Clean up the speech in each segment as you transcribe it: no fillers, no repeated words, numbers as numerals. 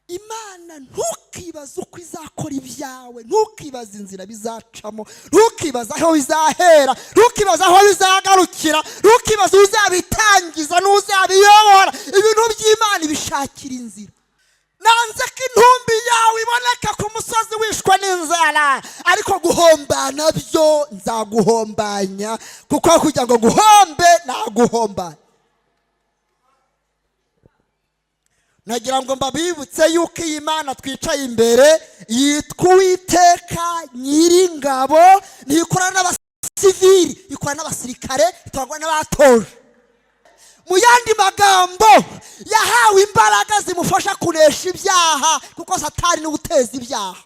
Imana ntukibaze uko izakora ibyawe, ntukibaze inzira bizacamo, ntukibaze aho bizahera, ntukibaze aho bizagarukira, ntukibaze uzabitangiza n'uzabiyobora. Ibintu by'Imana ibishakira inzira. Nanze ko intumbi yawe iboneka ku musozi wishwe n'inzara, ariko guhombana byo nzaguhombanya, kuko kugira ngo guhombe naguhombanya. Nagira ngo mbabibutse yuko iyi Mana twicaye imbere yitwa Uwiteka Nyiringabo, ntikorana n'abasivili, ikorana n'abasirikare, ikorana n'abatoje. Mu yandi magambo, yahawe imbaraga zimufasha kunesha ibyaha, kuko Satani ni guteza ibyaha.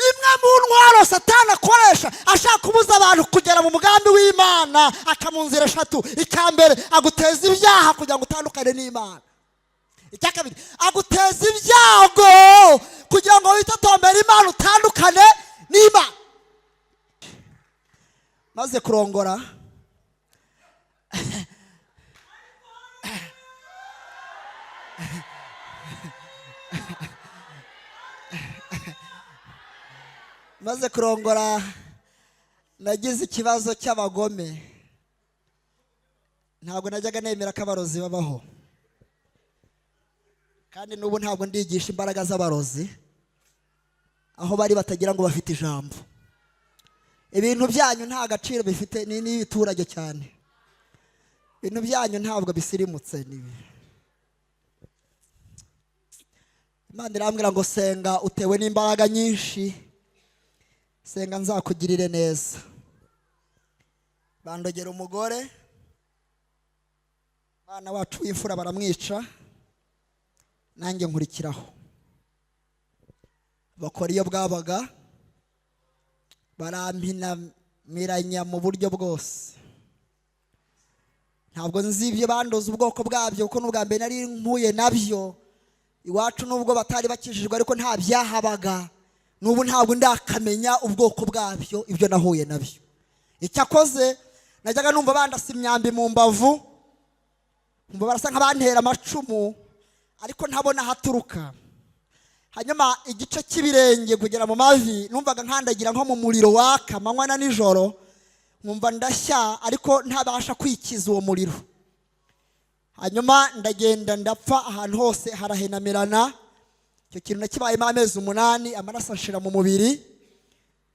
Imwe mu ntwaro Satani akoresha ashaka kubuza abantu kugera mu mugambi w'Imana, aca mu nzira eshatu. Icya mbere, aguteza ibyaha kugira ngo utandukane n'Imana. Icya kabiri, aguteza ibyago kugira ngo witotombere Imana, utandukane n'Imana. Maze kurongora nagize ikibazo cy'abagome. Ntabwo najyaga nemera ko abarozi babaho, kandi n'ubu ntabwo ndigisha imbaraga z'abarozi. Aho bari batagira ngo bafite ijambo. Ibintu byanyu nta gaciro bifite, ni n'ibiturage cyane. Ibintu byanyu ntabwo bisirimutse. Imana irambwira ngo senga utewe n'imbaraga nyinshi, senga nzakugirire neza. Bandogera umugore, abana wacu w'imfura baramwica, nanjye nkurikiraho. Bakora iyo bwabaga, barampinamiranya mu buryo bwose. Ntabwo nzi ibyo bandoza ubwoko bwabyo, kuko n'ubwa mbere nari mpuye nabyo. Iwacu nubwo batari bakijijwe, ariko nta byahabaga. N'ubu ntabwo ndakamenya ubwoko bwabyo, ibyo nahuye nabyo. Icyakoze najyaga numva bandasa imyambi mu mbavu, numva barasa nk'abantera amacumu, ariko ntabona haturuka. Hanyuma igice cy'ibirenge kugera mu mavi numvaga nkandagira nko mu muriro waka manywa na nijoro, nkumva ndashya ariko ntabasha kwikiza uwo muriro. Hanyuma ndagenda ndapfa, ahantu hose harahenamirana. Icyo kintu nakibayemo amezi 8, amaraso ashira mu mubiri.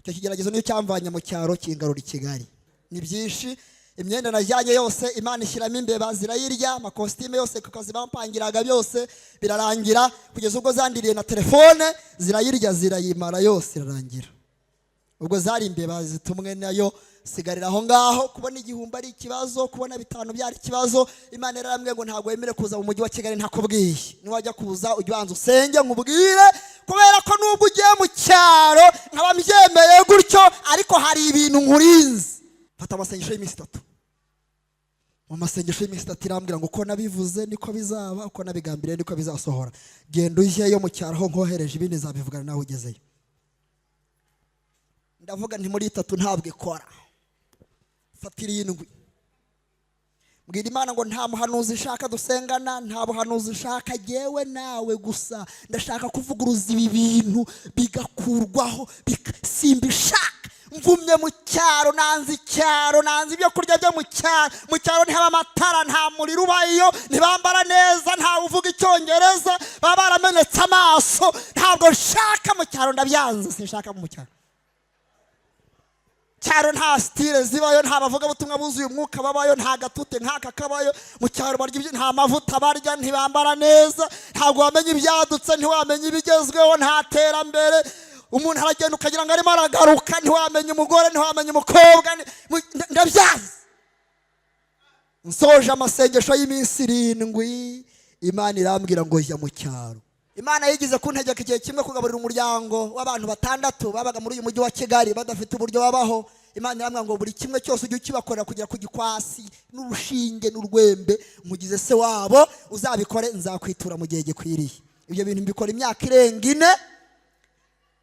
Icyo kigeragezo niyo cyamvanye mu cyaro kingarura i Kigali. Ni byinshi. Imyenda najyanye yose Imana ishyiramo imbeba zirayirya, amakositime yose kukazi bampangiraga byose birarangira, kugeza ubwo zandiriye na telefone zirayirya zirayimara yose irarangira. Ubwo zari imbeba zitumwe nayo, sigarira aho ngaho. Kubona igihumbi ari ikibazo, kubona 5 byari ikibazo. Imana yarambwiye ngo ntabwo wemere kuza mu mujyi wa Kigali ntakubwiye. Niwajya kuza ujye banza usenge nkubwire, kubera ko nubwo ugiye mu cyaro nkaba mbyemeye gutyo, ariko hari ibintu nkurinze. Fata amasengesho y'iminsi 3. Mu masengesho y'iminsi 3 irambwira ngo uko nabivuze niko bizaba, uko nabigambiriye niko bizasohora. Genda ujyeyo mu cyaro aho nkohereje, ibindi nzabivugana nawe ugezeyo. Ndavuga nti muri 3 ntabwo ikora. Fata 7. Mbwira Imana ngo nta muhanuzi nshaka dusengana, nta buhanuzi nshaka yewe nawe gusa. Ndashaka kuvuguruza ibi bintu bigakurwaho, simbishaka. Mvumye mu cyaro, nanze icyaro, nanze ibyo kurya byo mu cyaro. Mu cyaro ntihaba amatara, nta muriro ubayo, ntibambara neza, nta uvuga icyongereza, baba baramenetse amaso. Ntabwo nshaka mu cyaro, ndabyanze, sinshaka mu cyaro. Cyaro nta style zibayo, nta bavuga butumwa buzuye umwuka babayo, nta gatute nk'aka kabayo. Mu cyaro barya ibyo, nta mavuta barya, ntibambara neza, ntabwo wamenya ibyadutse, ntiwamenya ibigezweho, nta terambere. Umuntu aragenda ukagira ngo arimo aragaruka, ntiwamenya umugore, ntiwamenya umukobwa. Ndabyanze. Nsoje amasengesho y'iminsi 7, Imana irambwira ngo jya mu cyaro. Imana yigize kuntegeka igihe kimwe kugaburira umuryango w'abantu 6 babaga muri uyu mujyi wa Kigali badafite uburyo babaho. Imana irambwira ngo buri kimwe cyose ujye ukibakorera kugera ku gikwasi n'urushinge n'urwembe, mugize se wabo uzabikore, nzakwitura mu gihe gikwiriye. Ibyo bintu mbikora imyaka irenga 4.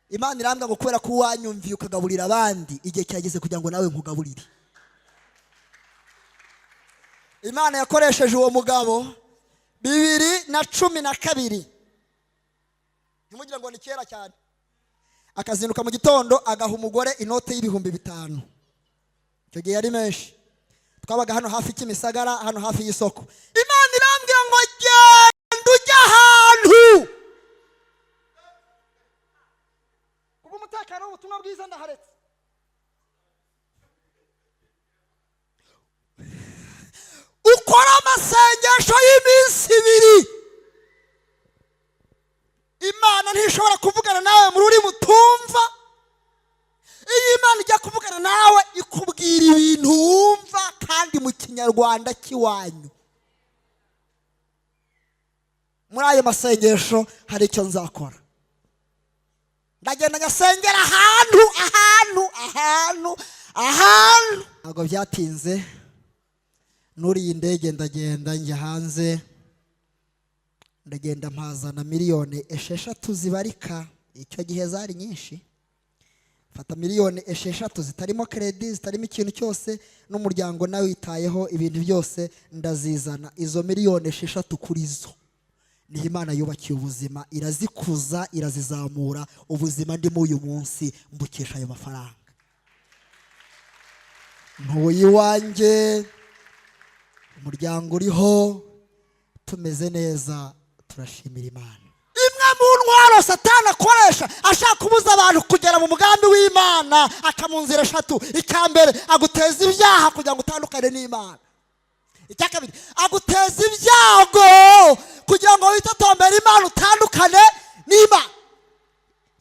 Imana irambwira ngo kubera ko wanyumviye ukagaburira abandi, igihe cyageze kugira ngo nawe nkugaburire. Imana yakoresheje uwo mugabo 2012. ntimugire ngo ni kera cyane. Akazinduka mu gitondo agaha umugore inote y'ibihumbi 5. Icyo gihe yari menshi. Twabaga hano hafi Kimisagara, hano hafi y'isoko. Imana irambwira ngo genda ujya ahantu. Kuko umutekano w'ubutumwa bwiza ndaharetse. Ukora amasengesho y'iminsi 2. Imana ntishobora kuvugana nawe mu rurimi utumva. Iyo Imana ijya kuvugana nawe ikubwira ibintu wumva kandi mu Kinyarwanda kiwanyu. Muri ayo masengesho hari icyo nzakora. Ndagenda ngasengera ahantu. Ntabwo byatinze. Nuriye indege ndagenda njya hanze. Ndagenda mpazana miliyoni 6 zibarika. Icyo gihe zari nyinshi. Fata miliyoni 6 zitarimo credit, zitarimo ikintu cyose, n'umuryango nawe witayeho ibintu byose ndazizana. Izo miliyoni 6 kuri zo ni Imana yubakiye ubuzima, irazikuza, irazizamura. Ubuzima ndimo uyu munsi mbukesha ayo mafaranga. Ntuye wanjye, umuryango uriho, tumeze neza, turashimira Imana. Imwe mu ntwaro Satani akoresha ashaka kubuza abantu kugera mu mugambi w'Imana, akamunzira 3. Icyambere aguteza ibyaha kugira ngo utandukane n'Imana. Icyakabiri aguteza ibyago kugira ngo witotombere Imana, utandukane n'Imana.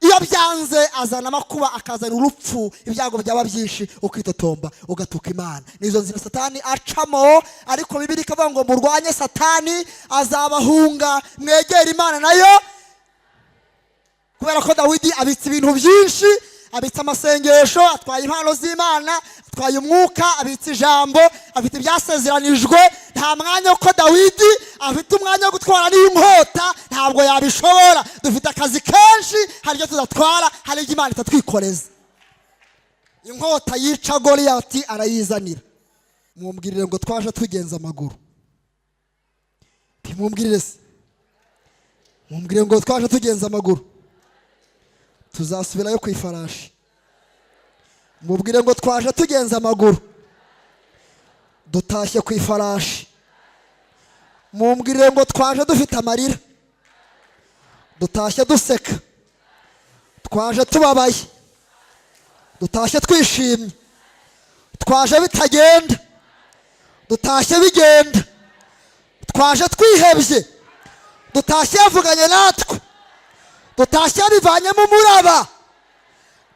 Iyo byanze azana amakuba, akazana urupfu, ibyago byaba byinshi, ukitotomba ugatuka Imana. Nizo nzira Satani acamo, ariko Bibiliya ikavuga ngo murwanye Satani azabahunga, mwegera Imana nayo. Kubera ko Dawidi abitse ibintu byinshi, abitse amasengesho, atwaye impano z'Imana, atwaye umwuka, abitse ijambo, afite ibyasezeranijwe. Nta mwanya uko Dawidi afite umwanya wo gutwara n'inkota, ntabwo yabishobora. Dufite akazi kenshi, hari ibyo tudatwara, hari ibyo Imana itatwikoreza. Inkota yica Goliyati arayizanira. Mumbwirire ngo twaje tugenza amaguru. Mumbwirire se. Mumbwirire ngo twaje tugenza amaguru. Tuzasubirayo ku ifarashi. Mubwire ngo twaje tugenza amaguru. Dutashye ku ifarashi. Mumbwire ngo twaje dufite amarira. Dutashye duseka. Twaje tubabaye. Dutashye twishimye. Twaje bitagenda. Dutashye bigenda. Twaje twihebye. Dutashye yavuganye natwe. Dutashye bivanyemo umuraba.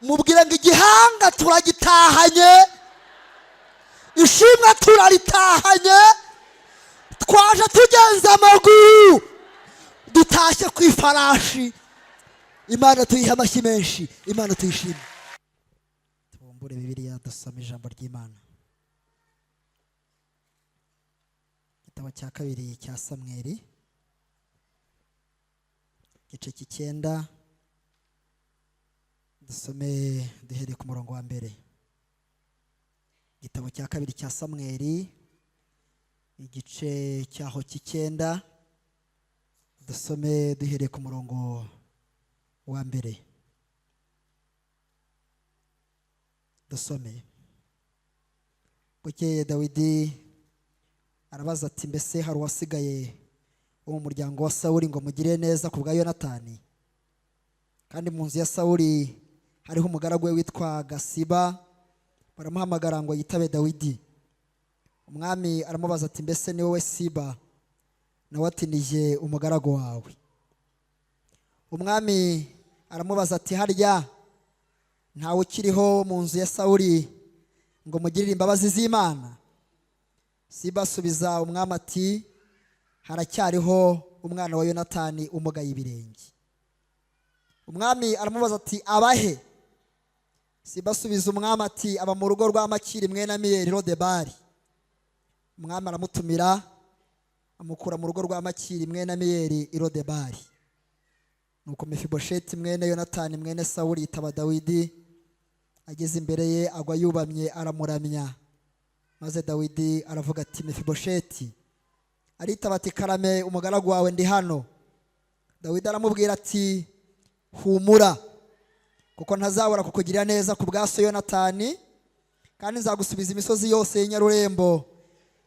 Mubwire ngo igihanga turagitahanye, ishimwe turaritahanye, twaje tugenza amaguru, dutashye ku ifarashi. Imana tuyiha amashyi menshi, Imana tuyishime. Tubumbure Bibiliya dusome ijambo ry'Imana. Igitabo cya 2 cya Samweli, igice 9, dusome duhereye ku murongo wa 1. Igitabo cya 2 cya Samweli, igice cyaho 9, dusome duhereye ku murongo wa 1. Dusome. Bukeye Dawidi arabaza ati, mbese hari uwasigaye wo mu muryango wa Sawuli ngo mugire neza ku bwa Yonatani? Kandi mu nzu ya Sawuli hariho umugaragu we witwa Siba. Baramuhamagara ngo yitabe Dawidi. Umwami aramubaza ati, mbese ni wowe Siba? Nawe ati, nije umugaragu wawe. Umwami aramubaza ati, harya ntawe ukiriho mu nzu ya Sawuli ngo mugirire imbabazi z'Imana? Siba asubiza umwami ati, haracyariho umwana wa Yonatani umugaye ibirenge. Umwami aramubaza ati, abahe? Siba asubiza umwami ati, aba mu rugo rwa Makiri mwene Amiyeli Lodebari. Umwami aramutumira, amukura mu rugo rwa Makiri mwene Amiyeli Lodebari. Nuko Mefibosheti mwene Yonatani mwene Sawuli yitaba Dawidi. Ageze imbere ye agwa yubamye aramuramya. Maze Dawidi aravuga ati, Mefibosheti. Aritaba ati, karame umugaragu wawe ndi hano. Dawidi aramubwira ati, humura, kuko ntazabura kukugirira neza ku bwa so Yonatani, kandi nzagusubiza imisozi yose y'inyarurembo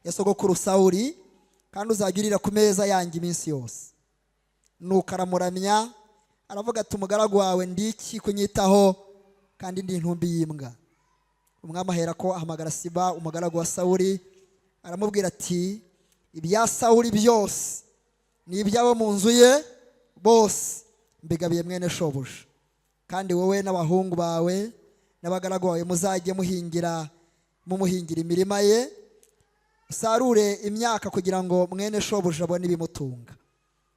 ya sogokuru Sawuli, kandi uzajya urira ku meza yanjye iminsi yose. Nuko aramuramya aravuga ati, umugaragu wawe ndi iki kunyitaho kandi ndi intumbi y'imbwa? Umwami aherako ahamagara Siba umugaragu wa Sawuli, aramubwira ati, ibya Sawuli byose n'iby'abo mu nzu ye bose mbigabiye mwene shobuja, kandi wowe n'abahungu bawe n'abagaragu bawe muzajye mumuhingira imirima ye, usarure imyaka kugira ngo mwene shobuja abone ibimutunga.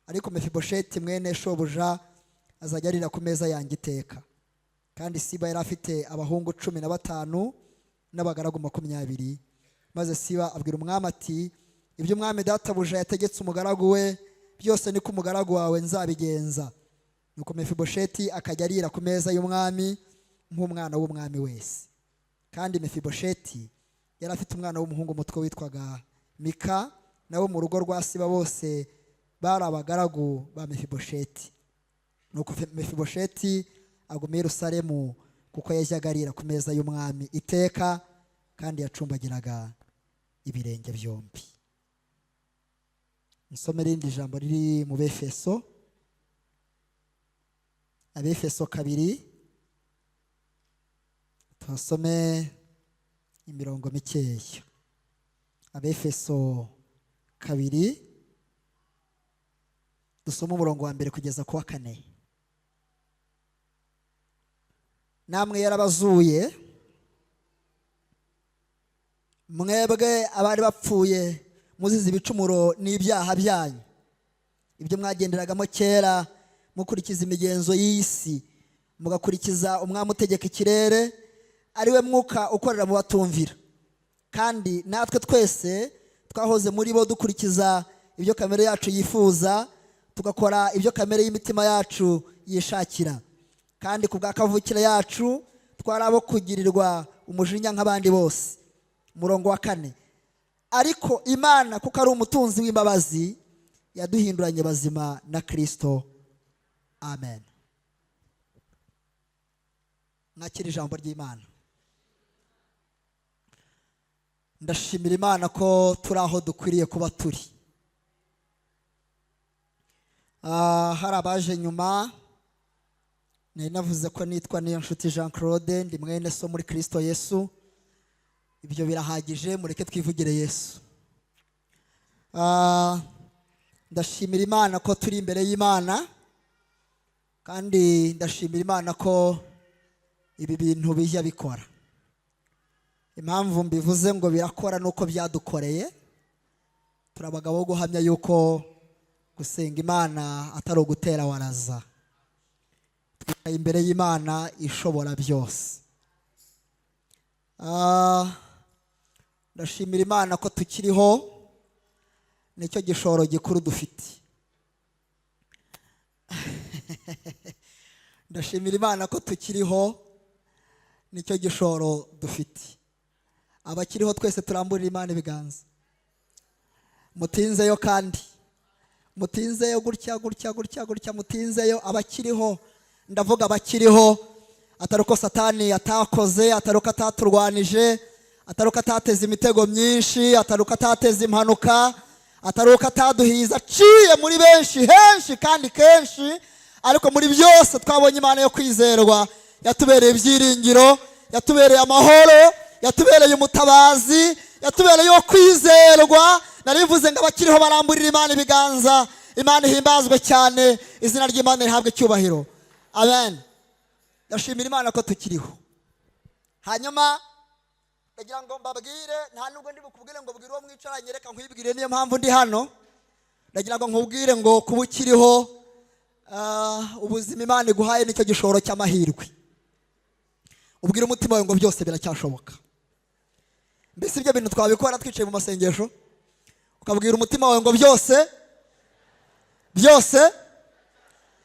Ariko Mefibosheti mwene shobuja azajya arira ku meza yanjye iteka. Kandi Siba yari afite abahungu 15 n'abagaragu 20. Maze Siba abwira umwami ati, ibyo umwami databuja yategetse umugaragu we byose niko umugaragu wawe nzabigenza. Nuko Mefibosheti akajya arira ku meza y'umwami nk'umwana w'umwami wese. Kandi Mefibosheti yari afite umwana w'umuhungu umutwe witwaga Mika, nabo mu rugo rwa Siba bose bari abagaragu ba Mefibosheti. Nuko Mefibosheti aguma i Yerusalemu, kuko yajyaga arira ku meza y'umwami iteka, kandi yacumbagiraga ibirenge byombi. Nsomere irindi jambo riri mu Befeso, Abefeso 2, tuhasome imirongo mikeya. Abefeso 2 dusoma umurongo wa 1 kugeza ku wa 4. Namwe yarabazuye mwebwe abari bapfuye muzize ibicumuro n'ibyaha byanyu, ibyo mwagenderagamo kera mukurikiza imigenzo y'isi, mugakurikiza umwami utegeka ikirere, ari we mwuka ukorera mu batumvira. Kandi natwe twese twahoze muri bo dukurikiza ibyo kamere yacu yifuza, tugakora ibyo kamere y'imitima yacu yishakira. Kandi ku bwa kavukire yacu twari abo kugirirwa umujinya nk'abandi bose. Umurongo wa 4. Ariko Imana kuko ari umutunzi w'imbabazi yaduhinduranye bazima na Kristo. Amen. Mwakira ijambo ry'Imana. Ndashimira Imana ko turi aho dukwiriye kuba turi. Hari abaje nyuma, nari navuze ko nitwa Niyonshuti Jean Claude, ndi mwene so muri Kristo Yesu. Ibyo birahagije, mureke twivugire Yesu. Ndashimira Imana ko turi imbere y'Imana, kandi ndashimira Imana ko ibi bintu bijya bikora. Impamvu mbivuze ngo birakora nuko byadukoreye. Turabagabo bo guhamya yuko gusenga Imana atari ugutera waraza. Twicaye imbere y'Imana ishobora byose. Ndashimira Imana ko tukiriho, nicyo gishoro gikuru dufite. Ndashimira Imana ko tukiriho, nicyo gishoro dufite. Abakiriho twese turamburira Imana ibiganza. Mutinzeyo kandi mutinzeyo gutya mutinzeyo. Abakiriho, ndavuga abakiriho, ataruko Satani atakoze, ataruko ataturwanije, ataruko atateze imitego myinshi, ataruko atateze impanuka, ataruko ataduhiza, aciye muri benshi henshi kandi kenshi. Ariko muri byose twabonye Imana yo kwizerwa, yatubereye ibyiringiro, yatubereye amahoro, yatubereye umutabazi, yatubereye yo kwizerwa. Narivuze ngo abakiriho baramburira Imana ibiganza. Imana ihimbazwe cyane, izina ry'Imana rihabwe icyubahiro. Amen. Ndashimira Imana ko tukiriho. Hanyuma ndagira ngo mbabwire, nta nubwo ndi bukubwire ngo bwire uwo mwicaranye, reka nkwibwire niyo mpamvu ndi hano. Ndagira ngo nkubwire ngo kuba ukiriho, ubuzima Imana iguhaye nicyo gishoro cy'amahirwe. Ubwire umutima wawe ngo byose biracyashoboka. Mbese ibyo bintu twabikora twicaye mu masengesho, ukabwira umutima wawe ngo byose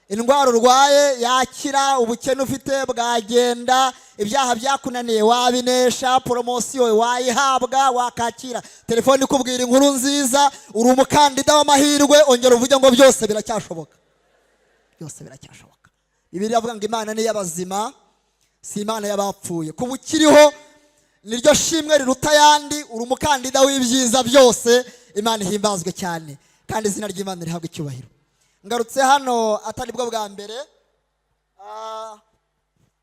indwara urwaye yakira, ubukene ufite bwagenda, ibyaha byakunaniye wabinesha, poromosiyo wayihabwa, wakakira telefone ikubwira inkuru nziza, uri umukandida w'amahirwe. Ongera uvuge ngo byose biracyashoboka. Byose biracyashoboka. Bibiliya avuga ngo Imana ni y'abazima si Imana y'abapfuye. Kuba ukiriho niryo shimwe riruta yandi, uri umukandida w'ibyiza byose. Imana ihimbazwe cyane kandi izina ry'Imana rihabwa icyubahiro. Ngarutse hano atari bwo bwa mbere,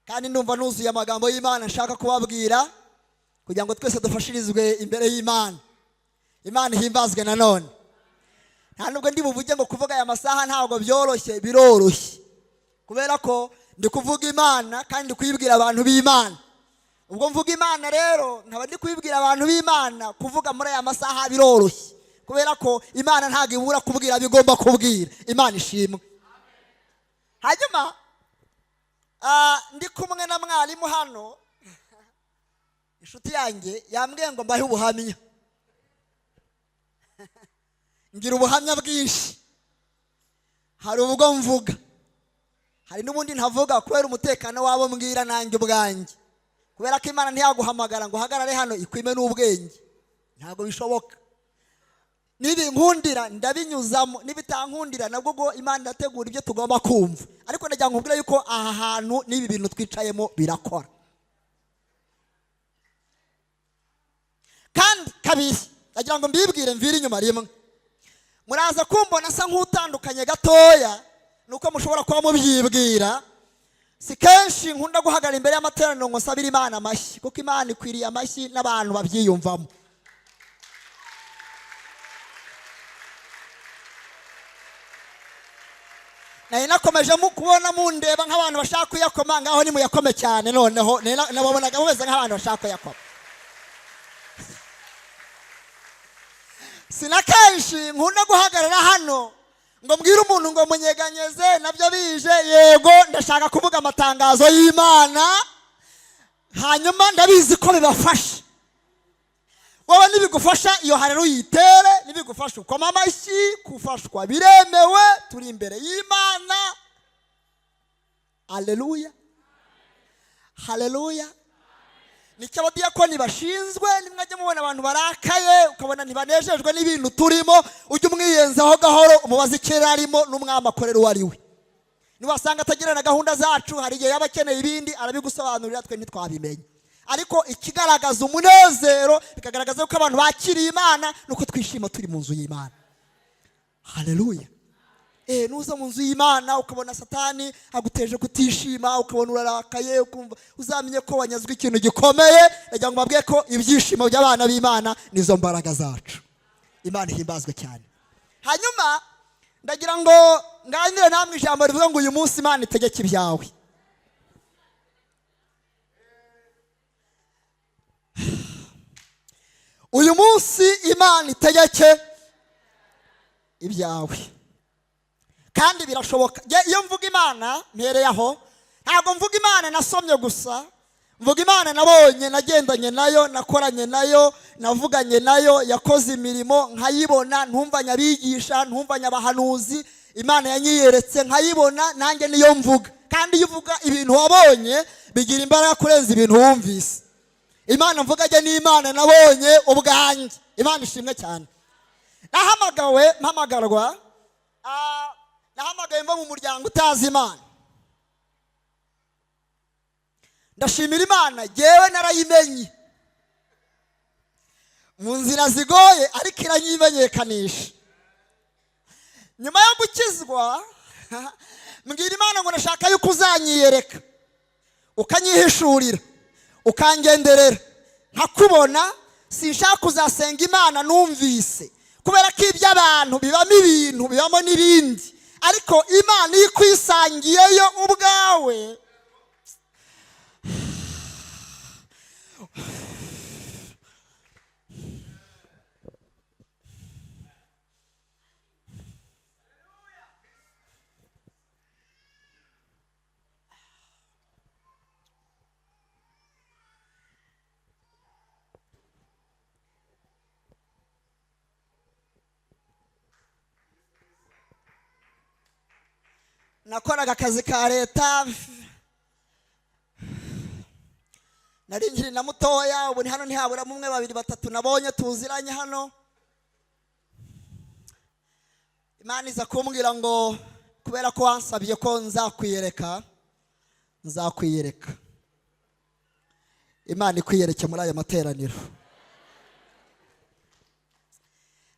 kandi ndumva nuzuye amagambo y'Imana nshaka kubabwira kugira ngo twese dufashirizwe imbere y'Imana. Imana ihimbazwe nanone. Nta nubwo ndi buvuge ngo kuvuga aya masaha ntabwo byoroshye, biroroshye kubera ko ndi kuvuga Imana kandi ndi kuyibwira abantu b'Imana. Ubwo mvuga Imana rero nkaba ndi kuyibwira abantu b'Imana, kuvuga muri aya masaha biroroshye kubera ko Imana ntabwo ibura kubwira bigomba kubwira. Imana ishimwe. Hanyuma ndi kumwe na mwarimu hano, inshuti yanjye yambwiye ngo mbahe ubuhamya. Ngira ubuhamya bwinshi, hari ubwo mvuga, hari n'ubundi ntavuga kubera umutekano wabo mbwira nanjye ubwanjye, kubera ko Imana ntiyaguhamagara ngo uhagarare hano ikwime n'ubwenge, ntabwo bishoboka. Nibinkundira ndabinyuzamo, nibitankundira nabwo ngo Imana irategura ibyo tugomba kumva. Ariko ndagira ngo nkubwire yuko aha hantu n'ibi bintu twicayemo birakora. Kandi kabiri ndagira ngo mbibwire mvire inyuma rimwe. Muraza kumbona asa nk'utandukanye gatoya, nuko mushobora kuba mubyibwira. Si kenshi nkunda guhagarara imbere y'amateraniro ngo nsabire Imana amashyi, kuko Imana ikwiriye amashyi n'abantu babyiyumvamo. Naye nakomeje kubona mundeba nk'abantu bashaka kuyakoma, ngaho ni muyakome cyane. Noneho nababonaga mumeze nk'abantu bashaka kuyakoma. Sina kenshi nkunda guhagarara hano ngo mbwire umuntu ngo munyeganyeze, nabyo bije. Yego ndashaka kuvuga amatangazo y'Imana, hanyuma ndabizi ko bibafasha. Wowe nibigufasha iyo haleluya yitere, nibigufasha ukoma amashyi, kufashwa biremewe, turi imbere y'Imana. Haleluya, haleluya. Nicyo abadiyakoni bashinzwe. Nimwajya mubona abantu barakaye ukabona ntibanejejwe n'ibintu turimo, ujye umwiyenzaho gahoro, umubaze icyo arimo n'umwami akorera uwo ari we. Niwasanga atagira na gahunda zacu, hari igihe yaba akeneye ibindi arabigusobanurira, twe ntitwabimenye. Ariko ikigaragaza umunezero, bikagaragaza yuko abantu bakiriye Imana, nuko twishima turi mu nzu y'Imana. Haleluya. Nuza mu nzu y'Imana ukabona Satani aguteje kutishima, ukabona urarakaye, ukumva uzamenye ko wanyazwe ikintu gikomeye. Ndagira ngo mbabwiye ko ibyishimo by'abana b'Imana nizo mbaraga zacu. Imana ihimbazwe cyane. Hanyuma ndagira ngo nganire namwe ijambo rivuga ngo uyu munsi Imana itegeke ibyawe. Uyu munsi Imana itegeke ibyawe. Kandi birashoboka. Iyo mvuga Imana mpereye aho, ntabwo mvuga Imana nasomye gusa, mvuga Imana nabonye, nagendanye nayo, nakoranye nayo, navuganye nayo, yakoze imirimo nkayibona, ntumvanye abigisha, ntumvanye abahanuzi. Imana yanyiyeretse nkayibona, nanjye niyo mvuga. Kandi iyo uvuga ibintu wabonye bigira imbaraga kurenza ibintu wumvise. Imana mvuga jye ni Imana nabonye ubwanjye. Imana ishimwe cyane. Mpamagarwa nahamagaye mva mu muryango utazi Imana. Ndashimira Imana, jyewe narayimenye mu nzira zigoye, ariko iranyimenyekanisha. Nyuma yo gukizwa mbwira Imana ngo ndashaka yuko uzanyiyereka, ukanyihishurira, ukangenderera, nkakubona. Sinshaka kuzasenga Imana numvise, kubera ko iby'abantu bibamo ibintu, bibamo n'ibindi. Ariko Imana iyo ikwisangiyeyo ubwawe, nakoraga akazi ka leta, nari nkiri na mutoya. Ubu ni hano ntihabura umwe, babiri, batatu nabonye tuziranye hano. Imana iza kumbwira ngo kubera ko wansabye ko nzakwiyereka, nzakwiyereka. Imana ikwiyereke muri aya materaniro.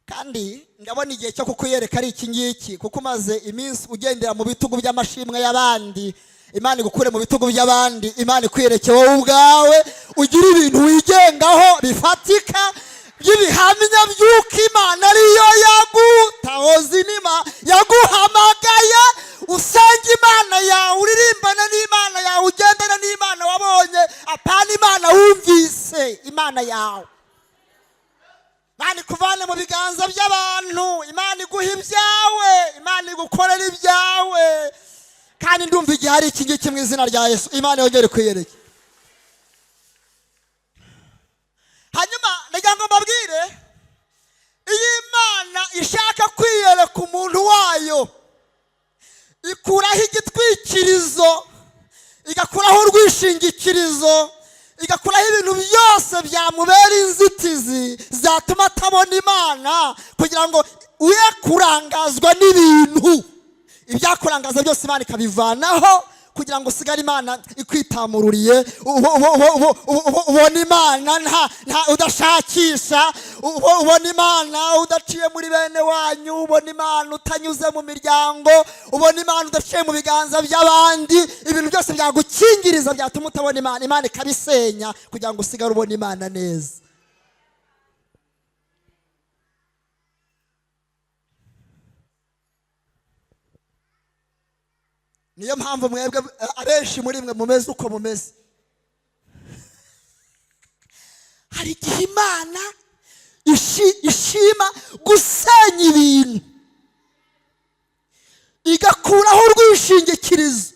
Kandi ndabona igihe cyo kukwiyereka ari iki ngiki, kuko umaze iminsi ugendera mu bitugu by'amashimwe y'abandi. Imana igukure mu bitugu by'abandi, Imana ikwiyereke wowe ubwawe, ugira ibintu wigengaho bifatika by'ibihamya by'uko Imana ariyo yagutahoza inima, yaguhamagaye. Usenga Imana yawe, uririmbana n'Imana yawe, ugendana n'Imana wabonye, apana Imana wumvise. Imana yawe Imana ikuvane mu biganza by'abantu, Imana iguha ibyawe, Imana igukorera ibyawe. Kandi ndumva igihe hari iki ngiki mu izina rya Yesu, Imana yongere kwiyereke. Hanyuma ndagira ngo mbabwire, iyo Imana ishaka kwiyereka umuntu wayo, ikuraho igitwikirizo, igakuraho urwishingikirizo, igakuraho ibintu byose byamubera inzitizi zatuma atabona Imana, kugira ngo uye kurangazwa n'ibintu. Ibyakurangaza byose Imana ikabivanaho, kugira ngo usigare Imana ikwitamururiye. Ubona Imana nta udashakisha, ubona Imana udaciye muri bene wanyu, ubona Imana utanyuze mu miryango, ubona Imana udaciye mu biganza by'abandi. Ibintu byose byagukingiriza byatuma utabona Imana, Imana ikabisenya kugira ngo usigare ubona Imana neza. Niyo mpamvu mwebwe abenshi muri mwe mumeze uko mumeze. Hari igihe Imana ishima gusenya ibintu, igakuraho urwishingikirizo,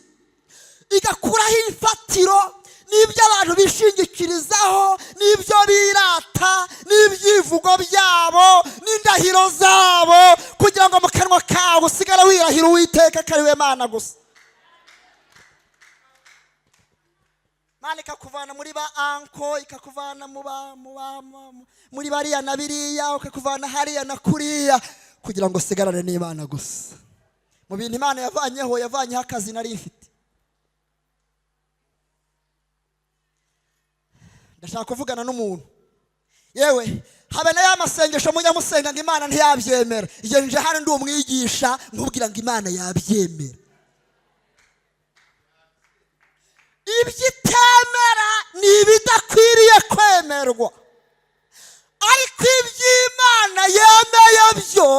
igakuraho imfatiro n'ibyo abantu bishingikirizaho, n'ibyo birata, n'ibyivugo byabo, n'indahiro zabo, kugira ngo mu kanwa kawe usigare wirahira Uwiteka ko ari we Mana gusa. Imana ikakuvana muri ba anko, ikakuvana muri bariya na biriya, ikakuvana hariya na kuriya, kugira ngo usigarane n'Imana gusa. Mu bintu Imana yavanyeho akazi nari mfite. Ndashaka kuvugana n'umuntu, yewe habe na ya masengesho mujya musenga ngo Imana ntiyabyemera. Igihe nje hano ndi umwigisha nkubwira ngo Imana yabyemera. Ibyitemera ni ibidakwiriye kwemerwa, ariko iby'Imana yemeye byo,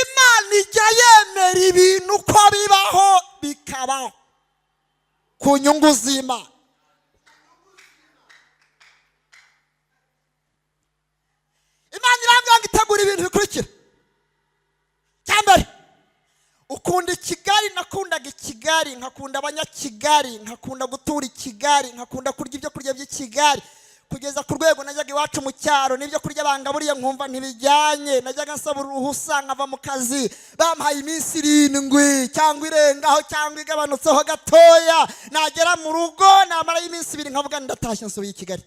Imana ijya yemera ibintu uko bibaho bikabaho ku nyungu z'Imana. Imana irambwira ngo itegura ibintu bikurikira. Cyambere, ukunda Kigali, nakundaga Kigali, nkakunda abanyakigali, nkakunda gutura i Kigali, nkakunda kurya ibyo kurya by'i Kigali, kugeza ku rwego najyaga iwacu mu cyaro n'ibyo kurya bangaburiye nkumva ntibijyanye. Najyaga nsaba uruhusa nkava mu kazi, bampaye iminsi 7 cyangwa irengaho cyangwa igabanutseho gatoya, nagera mu rugo namara iminsi 2 nkavuga ndatashye nsubiye i Kigali.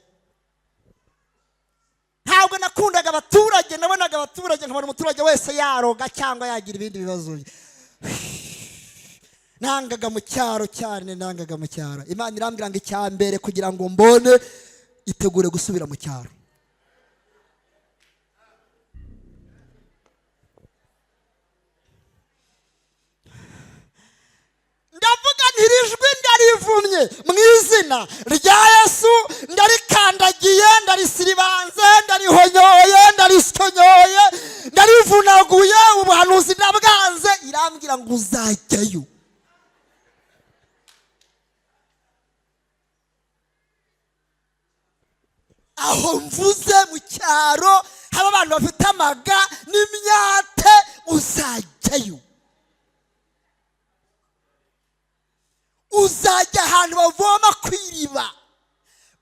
Ntabwo nakundaga abaturage, nabonaga abaturage nkabona umuturage wese yaroga cyangwa yagira ibindi bibazo. Nangaga mu cyaro cyane, nangaga mu cyaro. Imana irambwira ngo icyambere kugira ngo mbone, itegure gusubira mu cyaro. Ndavuga ntirijwi ndarivumye mu izina rya Yesu, ndarikandagiye, ndarisiribanze, ndarihonyoye, ndarisyonyoye, ndarivunaguye, ubuhanuzi ndabwanze. Irambwira ngo uzajyayo. Aho mvuze mu cyaro haba abantu bafite amaga n'imyate, uzajyayo. Uzajya ahantu bavoma ku iriba,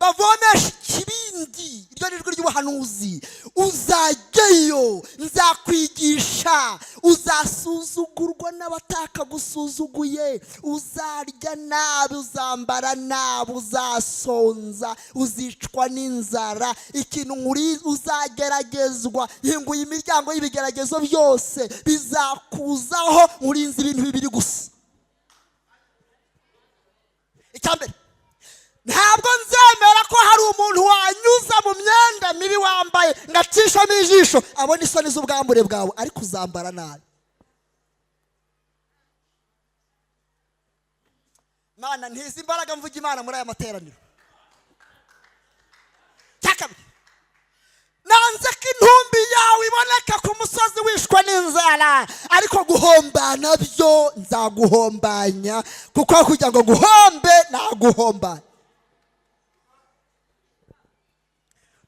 bavomesha ikibindi, iryo ni ijwi ry'ubuhanuzi. Uzajyayo, nzakwigisha, uzasuzugurwa n'abatakagusuzuguye, uzarya nabi, uzambara nabi, uzasonza, uzicwa n'inzara. Ikintu nkuri uzageragezwa, hinguye imiryango y'ibigeragezo byose bizakuzaho, urinze ibintu 2 gusa. mu myenda mibi wambaye ngacishamo ijisho abona isoni z'ubwambure bwawe ariko uzambara nabi. Mana ntizi imbaraga mvuga Imana muri aya materaniro. Cyakabiri, nanze ko intumbi yawe iboneka ku musozi wishwe n'inzara, ariko guhomba nabyo nzaguhombanya, kuko kugira ngo guhombe naguhomba.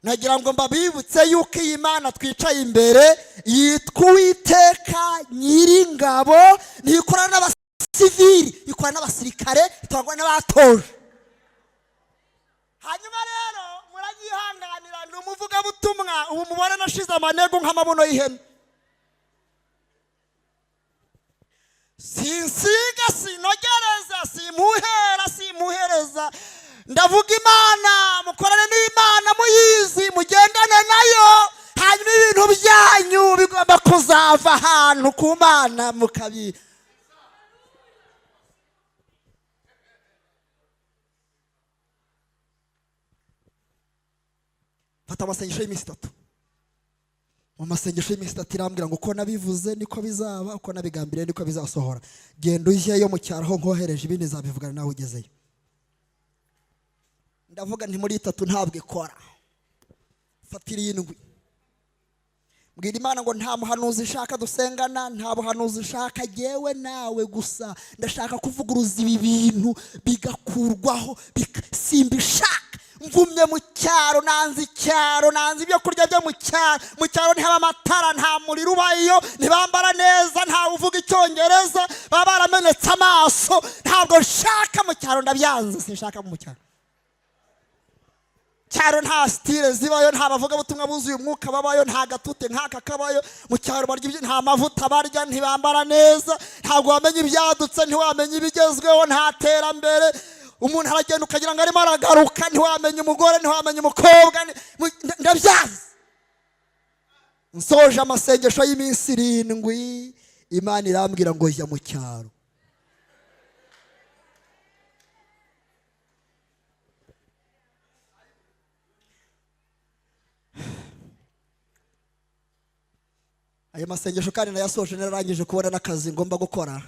Nagira ngo mbabibutse yuko iyi Mana twicaye imbere yitwa Uwiteka Nyiringabo, ntikorana n'abasivili, ikorana n'abasirikare, itangwa n'abatoje. Hanyuma rero muragihanganira, ni umuvugabutumwa, ubu mubona nashize amanego nk'amabuno y'ihene. Sinsiga, sinogereza, simuhereza. Ndavuga Imana, mukorane n'Imana muyizi, mugendane nayo, hanyuma ibintu byanyu bigomba kuzava ahantu ku Mana mukabi. Fata amasengesho y'iminsi 3. Mu masengesho y'iminsi 3 irambwira ngo uko nabivuze niko bizaba, uko nabigambiriye niko bizasohora. Genda ujyeyo mu cyaro aho nkohereje, ibindi zabivugana nawe ugezeyo. Ndavuga nti muri 3 ntabwo ikora. Fatira 7. Mbwira Imana ngo nta muhanuzi ishaka dusengana, nta buhanuzi ishaka yewe nawe gusa. Ndashaka kuvuguruza ibi bintu bigakurwaho, simbishaka. Mvumye mu cyaro, nanze icyaro, nanze ibyo kurya byo mu cyaro. Mu cyaro ntihaba amatara, nta muriro ubayo, ntibambara neza, nta uvuga icyongereza, baba baramenetse amaso. Ntabwo nshaka mu cyaro, ndabyanze, sinshaka mu cyaro. Cyaro nta style zibayo, nta bavuga butumwa buzuye umwuka babayo, nta gatute nk'aka kabayo. Mu cyaro barya nta mavuta barya, ntibambara neza, ntabwo wamenye ibyadutse, ntiwamenye ibigezweho, nta terambere. Umuntu aragenda ukagira ngo arimo aragaruka, ntiwamenye umugore, ntiwamenye umukobwa. Ndabyanze. Nsoje amasengesho y'iminsi 7, Imana irambwira ngo jya mu cyaro. Ayo masengesho kandi nayasoje narangije kubona n'akazi ngomba gukora,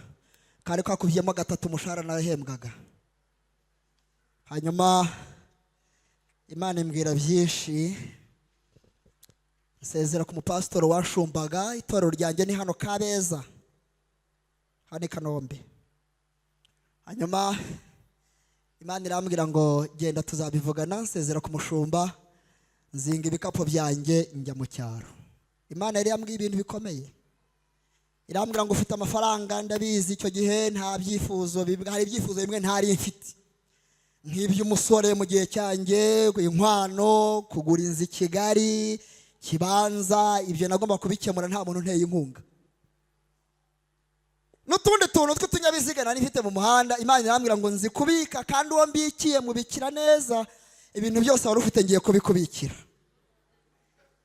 kandi kakubiyemo 3 umushahara narahembwaga. Hanyuma Imana imbwira byinshi, nsezera ku mupasitoro washumbaga itorero ryanjye ni hano Kabeza, hano i Kanombe. Hanyuma Imana irambwira ngo genda tuzabivugana. Nsezera ku mushumba, nzinga ibikapu byanjye njya mu cyaro. Imana yari yambwiye ibintu bikomeye. Irambwira ngo ufite amafaranga, ndabizi icyo gihe nta byifuzo, hari ibyifuzo bimwe ntari mfite, nk'iby'umusore mu gihe cyanjye, inkwano, kugura inzu i Kigali, kibanza, ibyo nagomba kubikemura nta muntu nteye inkunga. N'utundi tuntu tw'utunyabiziga nari mfite mu muhanda, Imana irambwira ngo nzi kubika, kandi uwo mbikiye mubikira neza. Ibintu byose wari ufite ngiye kubikubikira.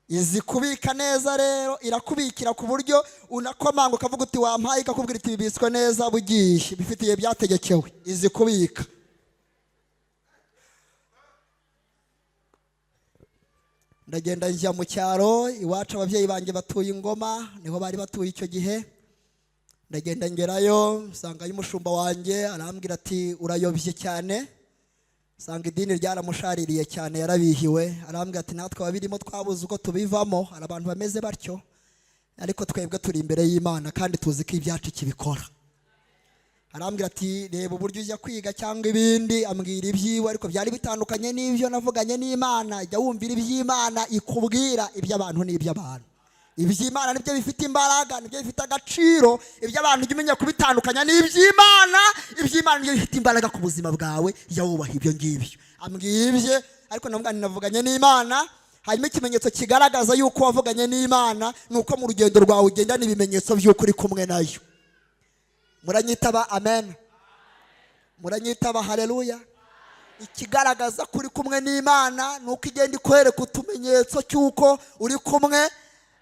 Izi kubika neza rero, irakubikira ku buryo unakomanga ukavuga uti wampaye, ikakubwira iti bibitswe neza bugiye, bifitiye byategekewe. Izi kubika. Ndagenda njya mu cyaro, iwacu ababyeyi banjye batuye Ingoma, niho bari batuye icyo gihe. Ndagenda ngerayo, nsanga y'umushumba wanjye arambwira ati urayobye cyane. Sanga idini ryaramushaririye cyane, yarabihiwe. Arambwira ati natwe babirimo twabuze uko tubivamo, hari abantu bameze batyo, ariko twebwe turi imbere y'Imana kandi tuzi ko ibyacu kibikora. Arambwira ati reba uburyo ujya kwiga cyangwa ibindi, ambwira ibyiwe, ariko byari bitandukanye n'ibyo navuganye n'Imana. Jya wumvira iby'Imana ikubwira, iby'abantu n'iby'abantu. Iby'Imana nibyo bifite imbaraga, nibyo bifite agaciro. Iby'abantu ujye umenya kubitandukanya n'iby'Imana. Iby'Imana nibyo bifite imbaraga ku buzima bwawe, jya wubaha ibyo ngibyo. Ambwibye, ariko navuganye n'Imana. Hanyuma ikimenyetso kigaragaza yuko wavuganye n'Imana nuko mu rugendo rwawe ugendana ibimenyetso by'uko uri kumwe nayo. Muranyitaba amen. Muranyitaba haleluya. Ikigaragaza kuri kumwe n'Imana nuko igenda ikwereka utumenyetso cyuko uri kumwe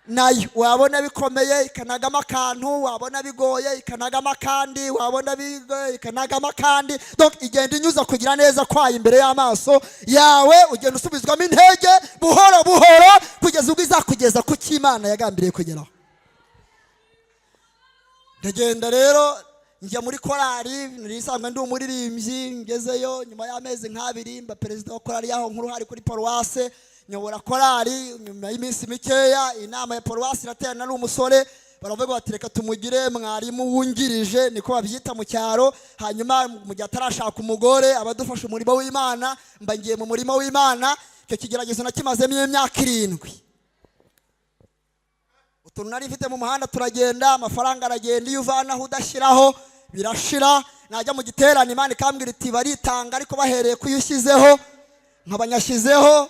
nayo wabona bikomeye ikanagamo akantu, wabona bigoye ikanagamo akandi, wabona bigoye ikanagamo akandi. Donc igenda inyuza kugira neza kwayo imbere y'amaso yawe, ugenda usubizwamo intege buhoro buhoro kugeza ubwo izakugeza ku cy'Imana yagambiriye kugeraho. Ndagenda rero njya muri korali, nisanzwe ndi umuririmbyi, ngezeyo nyuma y'amezi nk'abiri mba perezida wa korali yaho nkuru hari kuri paruwase, nyobora korali. Nyuma y'iminsi mikeya inama ya paruwasi iraterana ari umusore, baravuga bati reka tumugire mwarimu wungirije, niko babyita mu cyaro. Hanyuma mu gihe atarashaka umugore abadufasha umurimo w'Imana, mba ngiye mu murimo w'Imana. Icyo kigeragezo nakimazemo imyaka 7. Utuntu nari mfite mu muhanda turagenda, amafaranga aragenda, iyo uvanaho udashyiraho birashira. Najya mu giterane Imana ikambwira iti baritanga ariko bahereye kuyushyizeho, nkabanyashyizeho.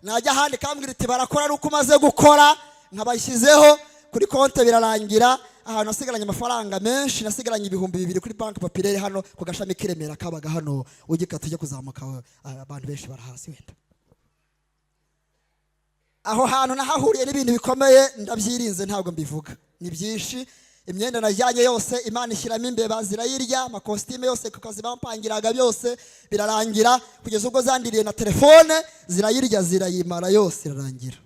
Najya ahandi ikambwira iti barakora ari uko umaze gukora, nkabashyizeho. Kuri konte birarangira, ahantu nasigaranye amafaranga menshi, nasigaranye 2,000 kuri banki Populaire hano ku gashami k'Iremera kabaga hano, ugika tujya kuzamuka abantu benshi barahasi wenda. Aho hantu nahahuriye n'ibintu bikomeye, ndabyirinze ntabwo mbivuga, ni byinshi. Imyenda najyanye yose Imana ishyiramo imbeba zirayirya, amakositime yose ku kazi bampangiraga byose birarangira, kugeza ubwo zandiriye na telefone zirayirya zirayimara yose irarangira.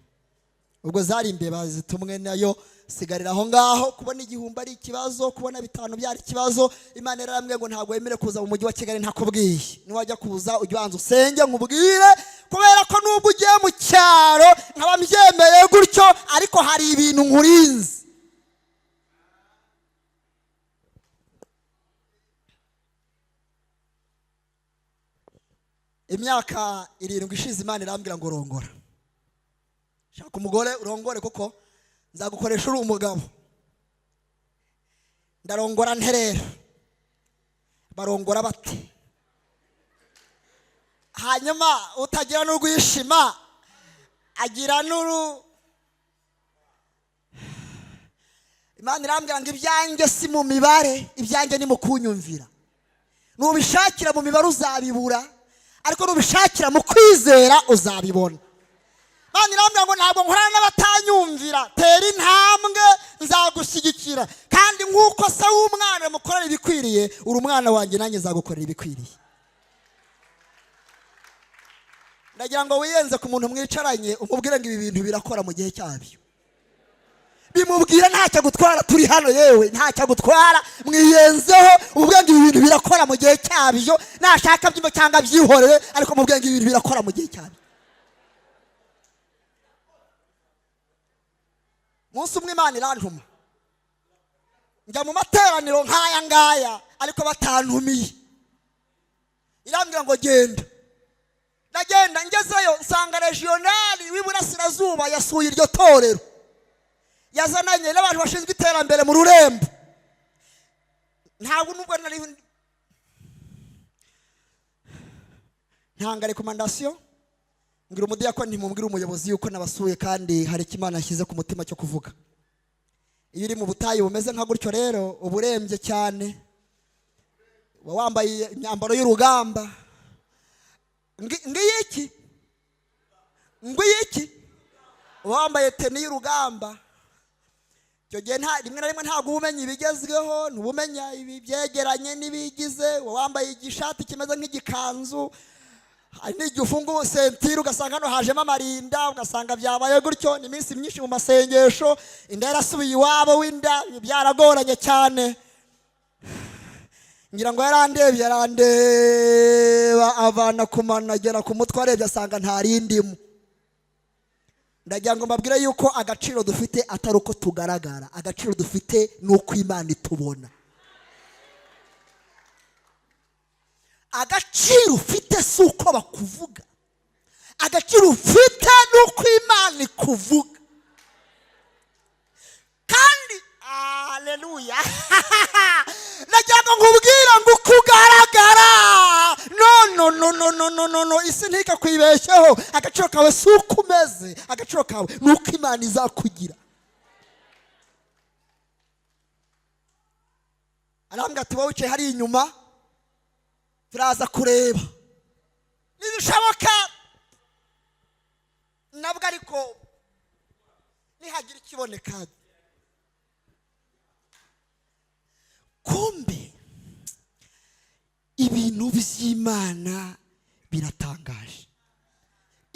Ubwo zari imbeba zitumwe nayo, sigarira aho ngaho. Kubona 1000 ari ikibazo, kubona 5 byari ikibazo. Imana yarambwiye ngo ntabwo wemere kuza mu mujyi wa Kigali ntakubwiye, niwajya kuza ujye wanza usenge nkubwire, kubera ko nubwo ugiye mu cyaro nkaba mbyemeye gutyo, ariko hari ibintu nkurinze. Imyaka 7 ishize Imana irambwira ngo rongora. Shaka umugore urongore kuko nzagukoresha uri umugabo. Ndarongora nterera. Barongora bati. Hanyuma utagira n'urwishima agira n'uru. Imana irambwira ngo ibyanjye si mu mibare, ibyanjye ni mu kunyumvira. Nubishakira mu mibare uzabibura, ariko nubishakira mu kwizera uzabibona. Imana irambwira ngo ntabwo nkorana n'abatanyumvira, tera intambwe nzagushyigikira, kandi nk'uko se w'umwana mukorera ibikwiriye, uri umwana wanjye nanjye nzagukorera ibikwiriye. Ndagira ngo wiyenze ku muntu mwicaranye umubwire ngo ibi bintu birakora mu gihe cyabyo. Bimubwira ntacyo gutwara, turi hano yewe ntacyo gutwara, mwiyenzeho umubwire ngo ibi bintu birakora mu gihe cyabyo. Nashaka byimo cyangwa byihorere, ariko mubwire ngo ibi bintu birakora mu gihe cyabyo. Munsi umwe Imana irantuma njya mu materaniro nk'aya ngaya, ariko batantumiye. Irambwira ngo genda. Ndagenda, ngezeyo nsanga regionali w'iburasirazuba yasuye iryo torero, yazananye n'abantu bashinzwe iterambere mu Rurembo. Ntabwo nubwo nari ntanga recommandation, ngira umudiyakoni ntimubwira umuyobozi yuko nabasuye kandi hari ikimana yashyize ku mutima cyo kuvuga. Iyo uri mu butayu bumeze nka gutyo rero uburembye cyane, wambaye imyambaro y'urugamba, ngiyiki wambaye teni y'urugamba. Icyo gihe rimwe na rimwe ntabwo ubumenya ibigezweho, ntubumenya ibi byegeranye n'ibigize. Wambaye igishati kimeze nk'igikanzu, n'igihe ufunga sentire ugasanga hano hajemo amarinda, ugasanga byabaye gutyo. Ni iminsi myinshi mu masengesho, inda yarasubiye iwabo w'inda, byaragoranye cyane. Ngira ngo yarandeba avana ku mano agera ku mutwe, arebye asanga nta rindimo. Ndagira ngo mbabwire yuko agaciro dufite atari uko tugaragara, agaciro dufite ni uko Imana itubona. Agaciro ufite si uko bakuvuga, agaciro ufite ni uko Imana ikuvuga. Kandi haleluya, ndagira ngo nkubwire ngo uko ugaragara, no, isi ntikakwibeshyeho. Agaciro kawe si uko umeze, agaciro kawe ni uko Imana izakugira. Arambwira ati wowe wicaye hari inyuma, turaza kureba nibishoboka nabwo, ariko nihagira ikiboneka. Kumbe ibintu by'Imana biratangaje.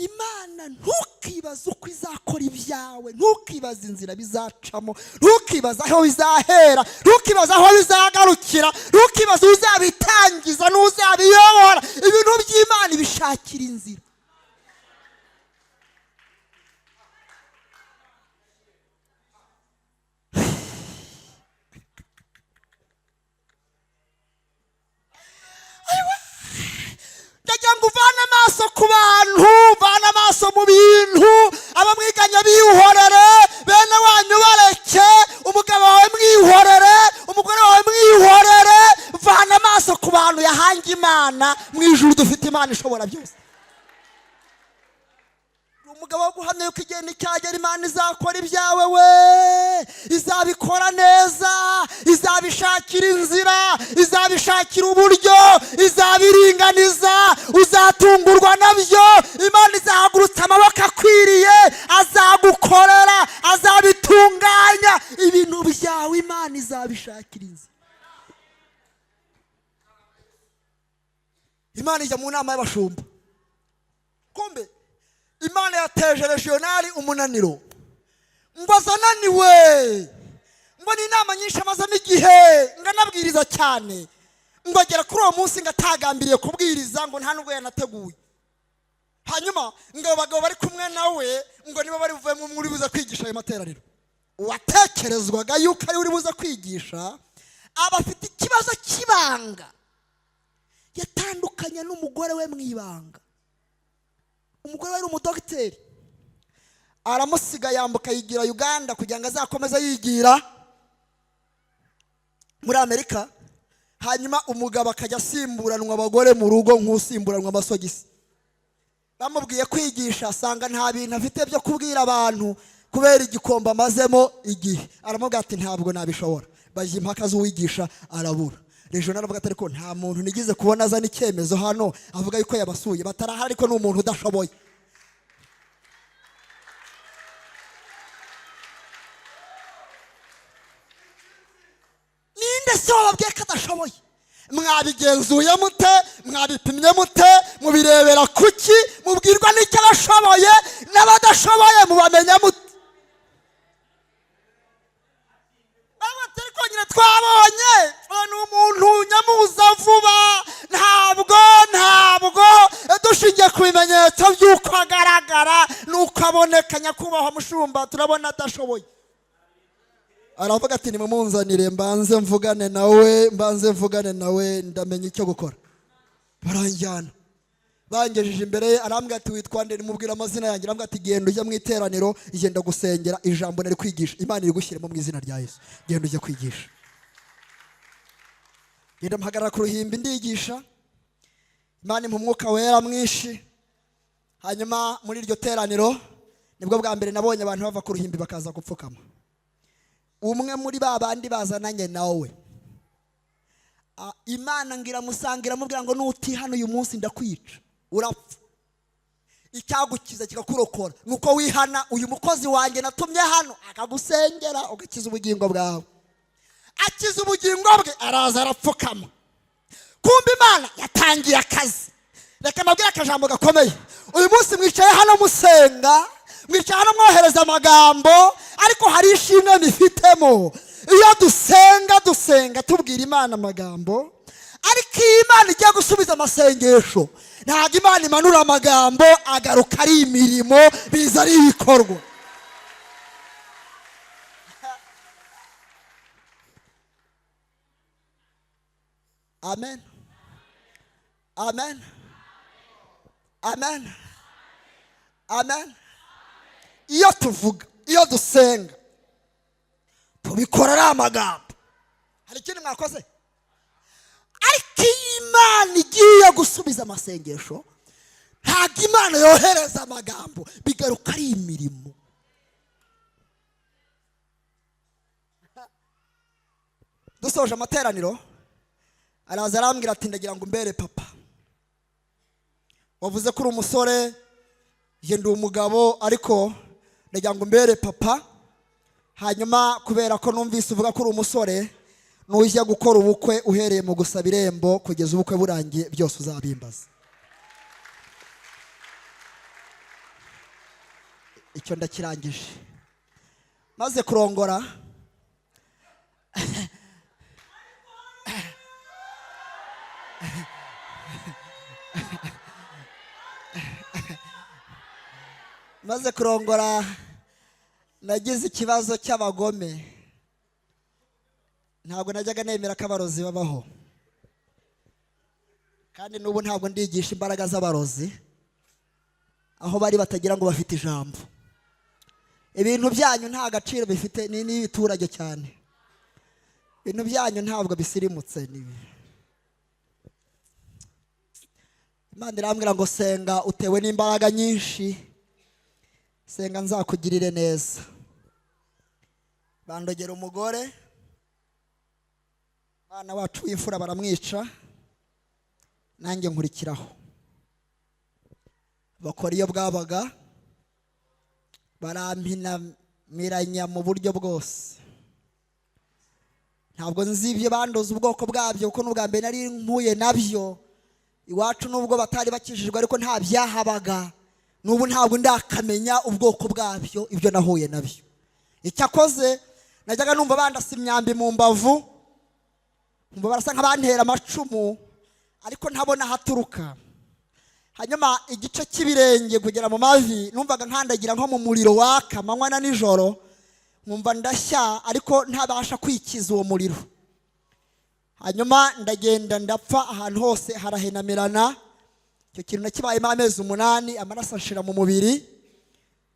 Imana ntukibaze uko izakora ibyawe, ntukibaze inzira bizacamo, ntukibaze aho bizahera, ntukibaze aho bizagarukira, ntukibaze uzabitangiza n'uzabiyobora. Ibintu by'Imana ibishakira inzira. Ndagira ngo uvane amaso ku bantu, uvane amaso mu bintu, abamwiganya bihorere, bene wanyu bareke, umugabo wawe mwihorere, umugore wawe mwihorere. Vana amaso ku bantu yahanga Imana. Mu ijuru dufite Imana ishobora byose. Umugabo wo guhamya yuko igihe nicyagera Imana izakora ibyawe we, izabikora neza, izabishakira inzira, izabishakira uburyo, izabiringaniza, uzatungurwa nabyo. Imana izahagurutsa amaboko akwiriye, azagukorera, azabitunganya. Ibintu byawe Imana izabishakira inzira. Imana ijya mu nama y'abashumba. Kumbe Imana yateje regionali umunaniro, ngo azananiwe, ngo ni inama nyinshi amazamo igihe, ngo anabwiriza cyane, ngo agera kuri uwo munsi ngo atagambiriye kubwiriza, ngo nta nubwo yanateguye. Hanyuma ngo abagabo bari kumwe nawe ngo niba bari buve muri buza kwigisha ayo materaniro, uwatekerezwaga yuko ari uri buza kwigisha aba afite ikibazo cy'ibanga, yatandukanye n'umugore we mu ibanga. Umugore wari umudogiteri, aramusiga yambuka yigira Uganda kugira ngo azakomeze yigira muri Amerika. Hanyuma umugabo akajya asimburanwa abagore mu rugo nk'usimburanwa amasogisi. Bamubwiye kwigisha asanga nta bintu afite byo kubwira abantu kubera igikombe amazemo igihe. Aramubwira ati ntabwo nabishobora. Bajya impaka z'uwigisha arabura. Regional avuga ati ariko nta muntu nigize kubona azana icyemezo hano avuga yuko yabasuye batarahari, ariko ni umuntu udashoboye. Ninde se wababwiye ko adashoboye? Mwabigenzuye mute? Mwabipimye mute? Mubirebera kuki? Mubwirwa n'icyo abashoboye n'abadashoboye mubamenya mute? Nyine twabonye ni umuntu nyamuza vuba, ntabwo dushingiye ku bimenyetso by'uko agaragara n'uko aboneka. Nyakubahwa mushumba turabona adashoboye. Aravuga ati nimumunzanire mbanze mvugane nawe ndamenya icyo gukora. Baranjyana, bangejeje imbere ye, arambwira ati witwa nde? Nimubwira amazina yanjye. Arambwira ati genda ujya mu iteraniro, igenda gusengera ijambo nari kwigisha, Imana iri gushyiramo mu izina rya Yesu. Genda ujya kwigisha. Genda mpagarara ku ruhimbi ndigisha, Imana impa umwuka wera mwinshi. Hanyuma muri iryo teraniro nibwo bwa mbere nabonye abantu bava ku ruhimbi bakaza gupfukama. Umwe muri ba bandi bazananye nawe, Imana ngira musangira mubwira ngo nuti hano uyu munsi ndakwica, urapfa. Icyagukiza kikakurokora nuko wihana. Uyu mukozi wanjye natumye hano akagusengera ugakiza ubugingo bwawe. Akiza ubugingo bwe, araza arapfukama. Kumbe Imana yatangiye akazi. Reka mbabwire akajambo gakomeye. Uyu munsi mwicaye hano musenga, mwicaye hano mwohereza amagambo, ariko hari ishimwe mifitemo. Iyo dusenga tubwira Imana amagambo, ariko iyo Imana igiye gusubiza amasengesho ntabwo Imana imanura amagambo agaruka ari imirimo, biza ari ibikorwa. Amen. Amen. Amen. Amen. Iyo tuvuga, iyo dusenga, tubikora ari amagambo. Hari ikintu mwakoze? Ariko Imana igiye gusubiza amasengesho ntabwo Imana yohereza amagambo, bigaruka ari imirimo. Dusoje amateraniro, araza arambwira ati ndagira ngo umbere papa. Wavuze ko uri umusore, je ndi umugabo, ariko ndagira ngo umbere papa. hanyuma kubera ko numvise uvuga ko uri umusore nujya gukora ubukwe uhereye mu gusaba irembo kugeza ubukwe burangiye byose uzabimbaza. Icyo ndakirangije. Maze kurongora nagize ikibazo cy'abagome. Ntabwo najyaga nemera ko abarozi babaho, kandi n'ubu ntabwo ndigisha imbaraga z'abarozi aho bari batagira ngo bafite ijambo. Ibintu byanyu nta gaciro bifite, ni n'ibiturage cyane. Ibintu byanyu ntabwo bisirimutse. Imana irambwira ngo senga utewe n'imbaraga nyinshi, senga nzakugirire neza. Bandogera umugore, mwana wacu w'imfura baramwica, nanjye nkurikiraho. Bakora iyo bwabaga, barampinamiranya mu buryo bwose. Ntabwo nzi ibyo bandoza ubwoko bwabyo kuko n'ubwa mbere nari mpuye nabyo. Iwacu nubwo batari bakijijwe ariko nta byahabaga, n'ubu ntabwo ndakamenya ubwoko bwabyo ibyo nahuye nabyo. Icyakoze najyaga numva bandasa imyambi mu mbavu, numva barasa nk'abantera amacumu ariko ntabona haturuka. Hanyuma igice cy'ibirenge kugera mu mavi numvaga nkandagira nko mu muriro waka manywa na nijoro, nkumva ndashya ariko ntabasha kwikiza uwo muriro. Hanyuma ndagenda ndapfa, ahantu hose harahenamirana. Icyo kintu nakibayemo amezi 8, amaraso ashira mu mubiri.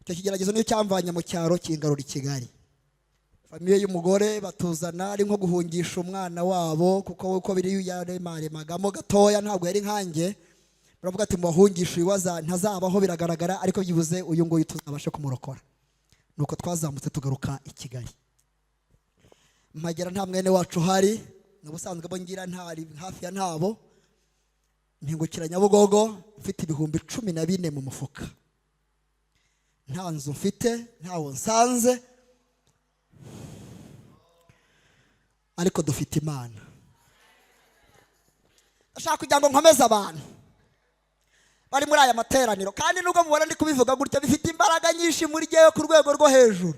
Icyo kigeragezo niyo cyamvanye mu cyaro kingarura i Kigali. Famiye y'umugore batuzana ari nko guhungisha umwana wabo, kuko uko biri yaremaremagamo gatoya ntabwo yari nkanjye. Baravuga ati muhungisha ibibaza ntazabaho biragaragara, ariko byibuze uyu nguyu tuzabashe kumurokora. Nuko twazamutse tugaruka i Kigali. Mpagera nta mwene wacu hari, n'ubusanzwe bo ngira ntari hafi ya ntabo. Mpingukira Nyabugogo mfite ibihumbi 14 mu mufuka. Nta nzu mfite, ntawo nsanze, ariko dufite Imana. Ashaka kugira ngo nkomeze abantu bari muri aya materaniro, kandi nubwo mubona ndi kubivuga gutya bifite imbaraga nyinshi muri giye ku rwego rwo hejuru.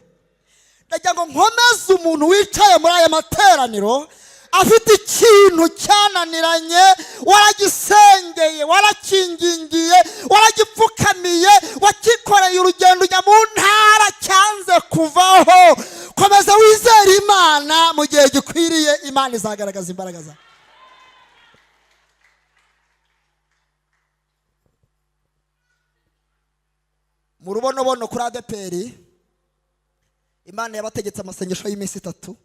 Ndagira ngo nkomeze umuntu wicaye muri aya materaniro afite ikintu cyananiranye, waragisengeye, warakingingiye, waragipfukamiye, wakikoreye urugendo ujya mu ntara cyanze kuvaho. Komeza wizere Imana mu gihe gikwiriye, Imana izagaragaza imbaraga zayo. Mu rubonobono kuri ADPR Imana yabategetse amasengesho y'iminsi 3.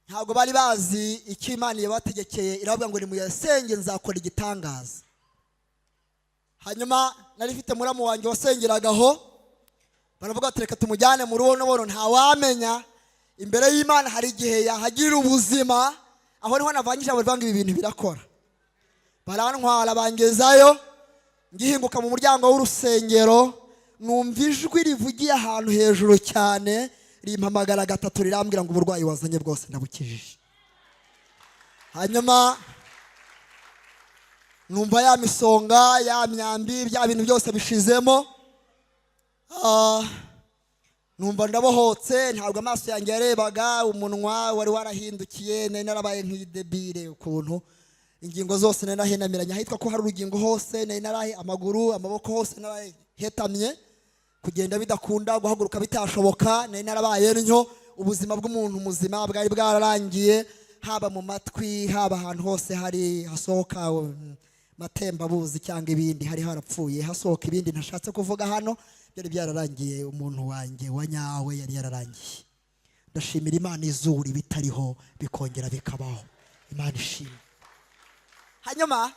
Ntabwo bari bazi icyo Imana yabategekeye, iravuga ngo nimuyasenge nzakora igitangaza. Hanyuma nari mfite muramu wanjye wasengeragaho, baravuga ati reka tumujyane mu rubonobono, nta wamenya imbere y'Imana hari igihe yahagirira ubuzima. Aho niho navanyije abavanga ibi bintu birakora. Barantwara bangezayo, ngihinguka mu muryango w'urusengero, numva ijwi rivugiye ahantu hejuru cyane, rimpamagara 3 rirambwira ngo uburwayi wazanye bwose ndabukijije. Hanyuma numva ya misonga, ya myambi, bya bintu byose bishizemo. Numva ndabohotse, ntabwo amaso yanjye yarebaga, umunwa wari warahindukiye, nari narabaye nk'idebire ukuntu. Ingingo zose nari nahenamiranye, ahitwa ko hari urugingo hose, nari narahe amaguru, amaboko hose narahetamye, kugenda bidakunda, guhaguruka bitashoboka, nari narabaye ntyo. Ubuzima bw'umuntu muzima bwari bwararangiye, haba mu matwi, haba ahantu hose hari hasohoka matembabuzi cyangwa ibindi, hari harapfuye hasohoka ibindi ntashatse kuvuga hano, byari byararangiye. Umuntu wanjye wanyawe yari yararangiye. Ndashimira Imana izuri bitariho bikongera bikabaho. Imana ishimwe. Hanyuma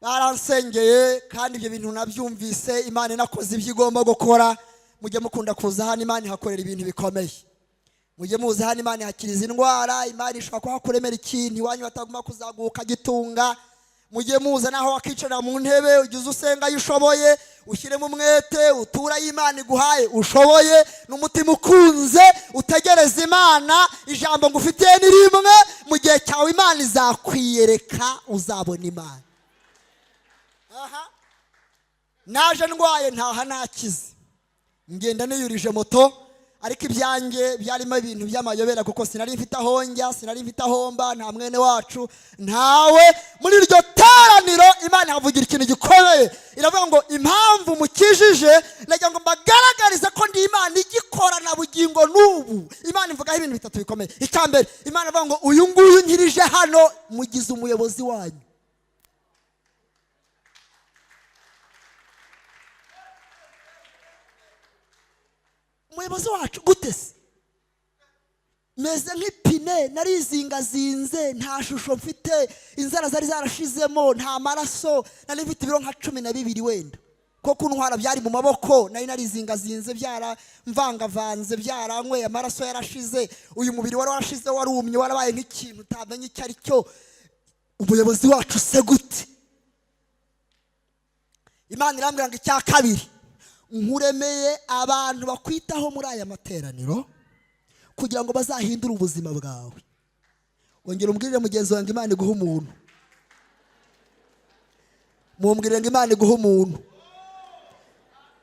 baransengeye, kandi ibyo bintu nabyumvise. Imana inakoze ibyo igomba gukora. Mujye mukunda kuza hano, Imana ihakorera ibintu bikomeye. Mujye muza hano, Imana ihakiriza indwara. Imana ishobora kuhakuremera ikintu iwanyu bataguma kuzaguka gitunga. mujye muza naho wakicara mu ntebe ugize usenga iyo ushoboye, ushyiremo umwete, utura y'Imana iguhaye ushoboye n'umutima ukunze, utegereza Imana. Ijambo ngufitiye ni rimwe, mu gihe cyawe Imana izakwiyereka, uzabona Imana. Naje ndwaye ntaha nakize, ngenda niyurije moto, ariko ibyanjye byarimo ibintu by'amayobera kuko sinari mfite aho njya, sinari mfite aho mba, nta mwene wacu ntawe. Muri iryo teraniro Imana havugira ikintu gikomeye, iravuga ngo impamvu mukijije nagira ngo mbagaragarize ko ndi Imana igikora na bugingo n'ubu. Imana ivugaho ibintu bitatu bikomeye. Icya mbere, Imana ivuga ngo uyu nguyu nkirije hano mugize umuyobozi wanyu. Umuyobozi wacu gute se? Meze nk'ipine, narizingazinze, nta shusho mfite, inzara zari zarashizemo, nta maraso, nari mfite ibiro nka 12 wenda, ko kuntwara byari mu maboko, nari narizingazinze, byaramvangavanze, byaranyweye, amaraso yarashize, uyu mubiri wari warashize, warumye, warabaye nk'ikintu utamenye icyo ari cyo. Umuyobozi wacu se gute? Imana irambwira ngo icya kabiri, nkuremeye abantu bakwitaho muri aya materaniro kugira ngo bazahindure ubuzima bwawe. Wongera umbwirire mugenzi wanjye Imana iguha umuntu. Mumbwirire ngo Imana iguha umuntu.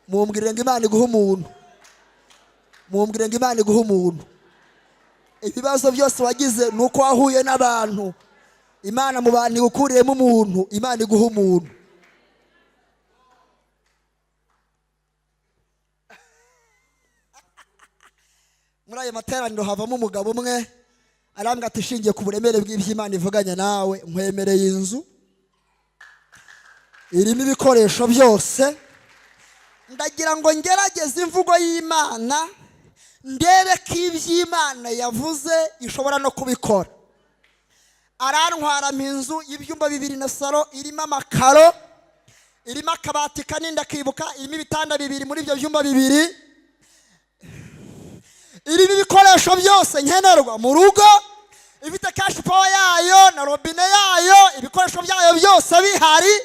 Mumbwirire ngo Imana iguha umuntu. Mumbwirire ngo Imana iguha umuntu. Ibibazo byose wagize nuko wahuye n'abantu. Imana mu bantu igukuriyemo umuntu, Imana iguha umuntu. Muri aya materaniro havamo umugabo umwe arambwira ati shingiye ku buremere bw'iby'Imana ivuganye nawe, nkwemereye inzu irimo ibikoresho byose, ndagira ngo ngerageze imvugo y'Imana ndebe ko iby'Imana yavuze ishobora no kubikora. Arantwaramo inzu y'ibyumba 2 na salo, irimo amakaro, irimo akabati kanini ndakibuka, irimo ibitanda 2 muri ibyo byumba 2, irimo ibikoresho byose nkenerwa mu rugo, ifite cash power yayo na robine yayo, ibikoresho byayo byose bihari.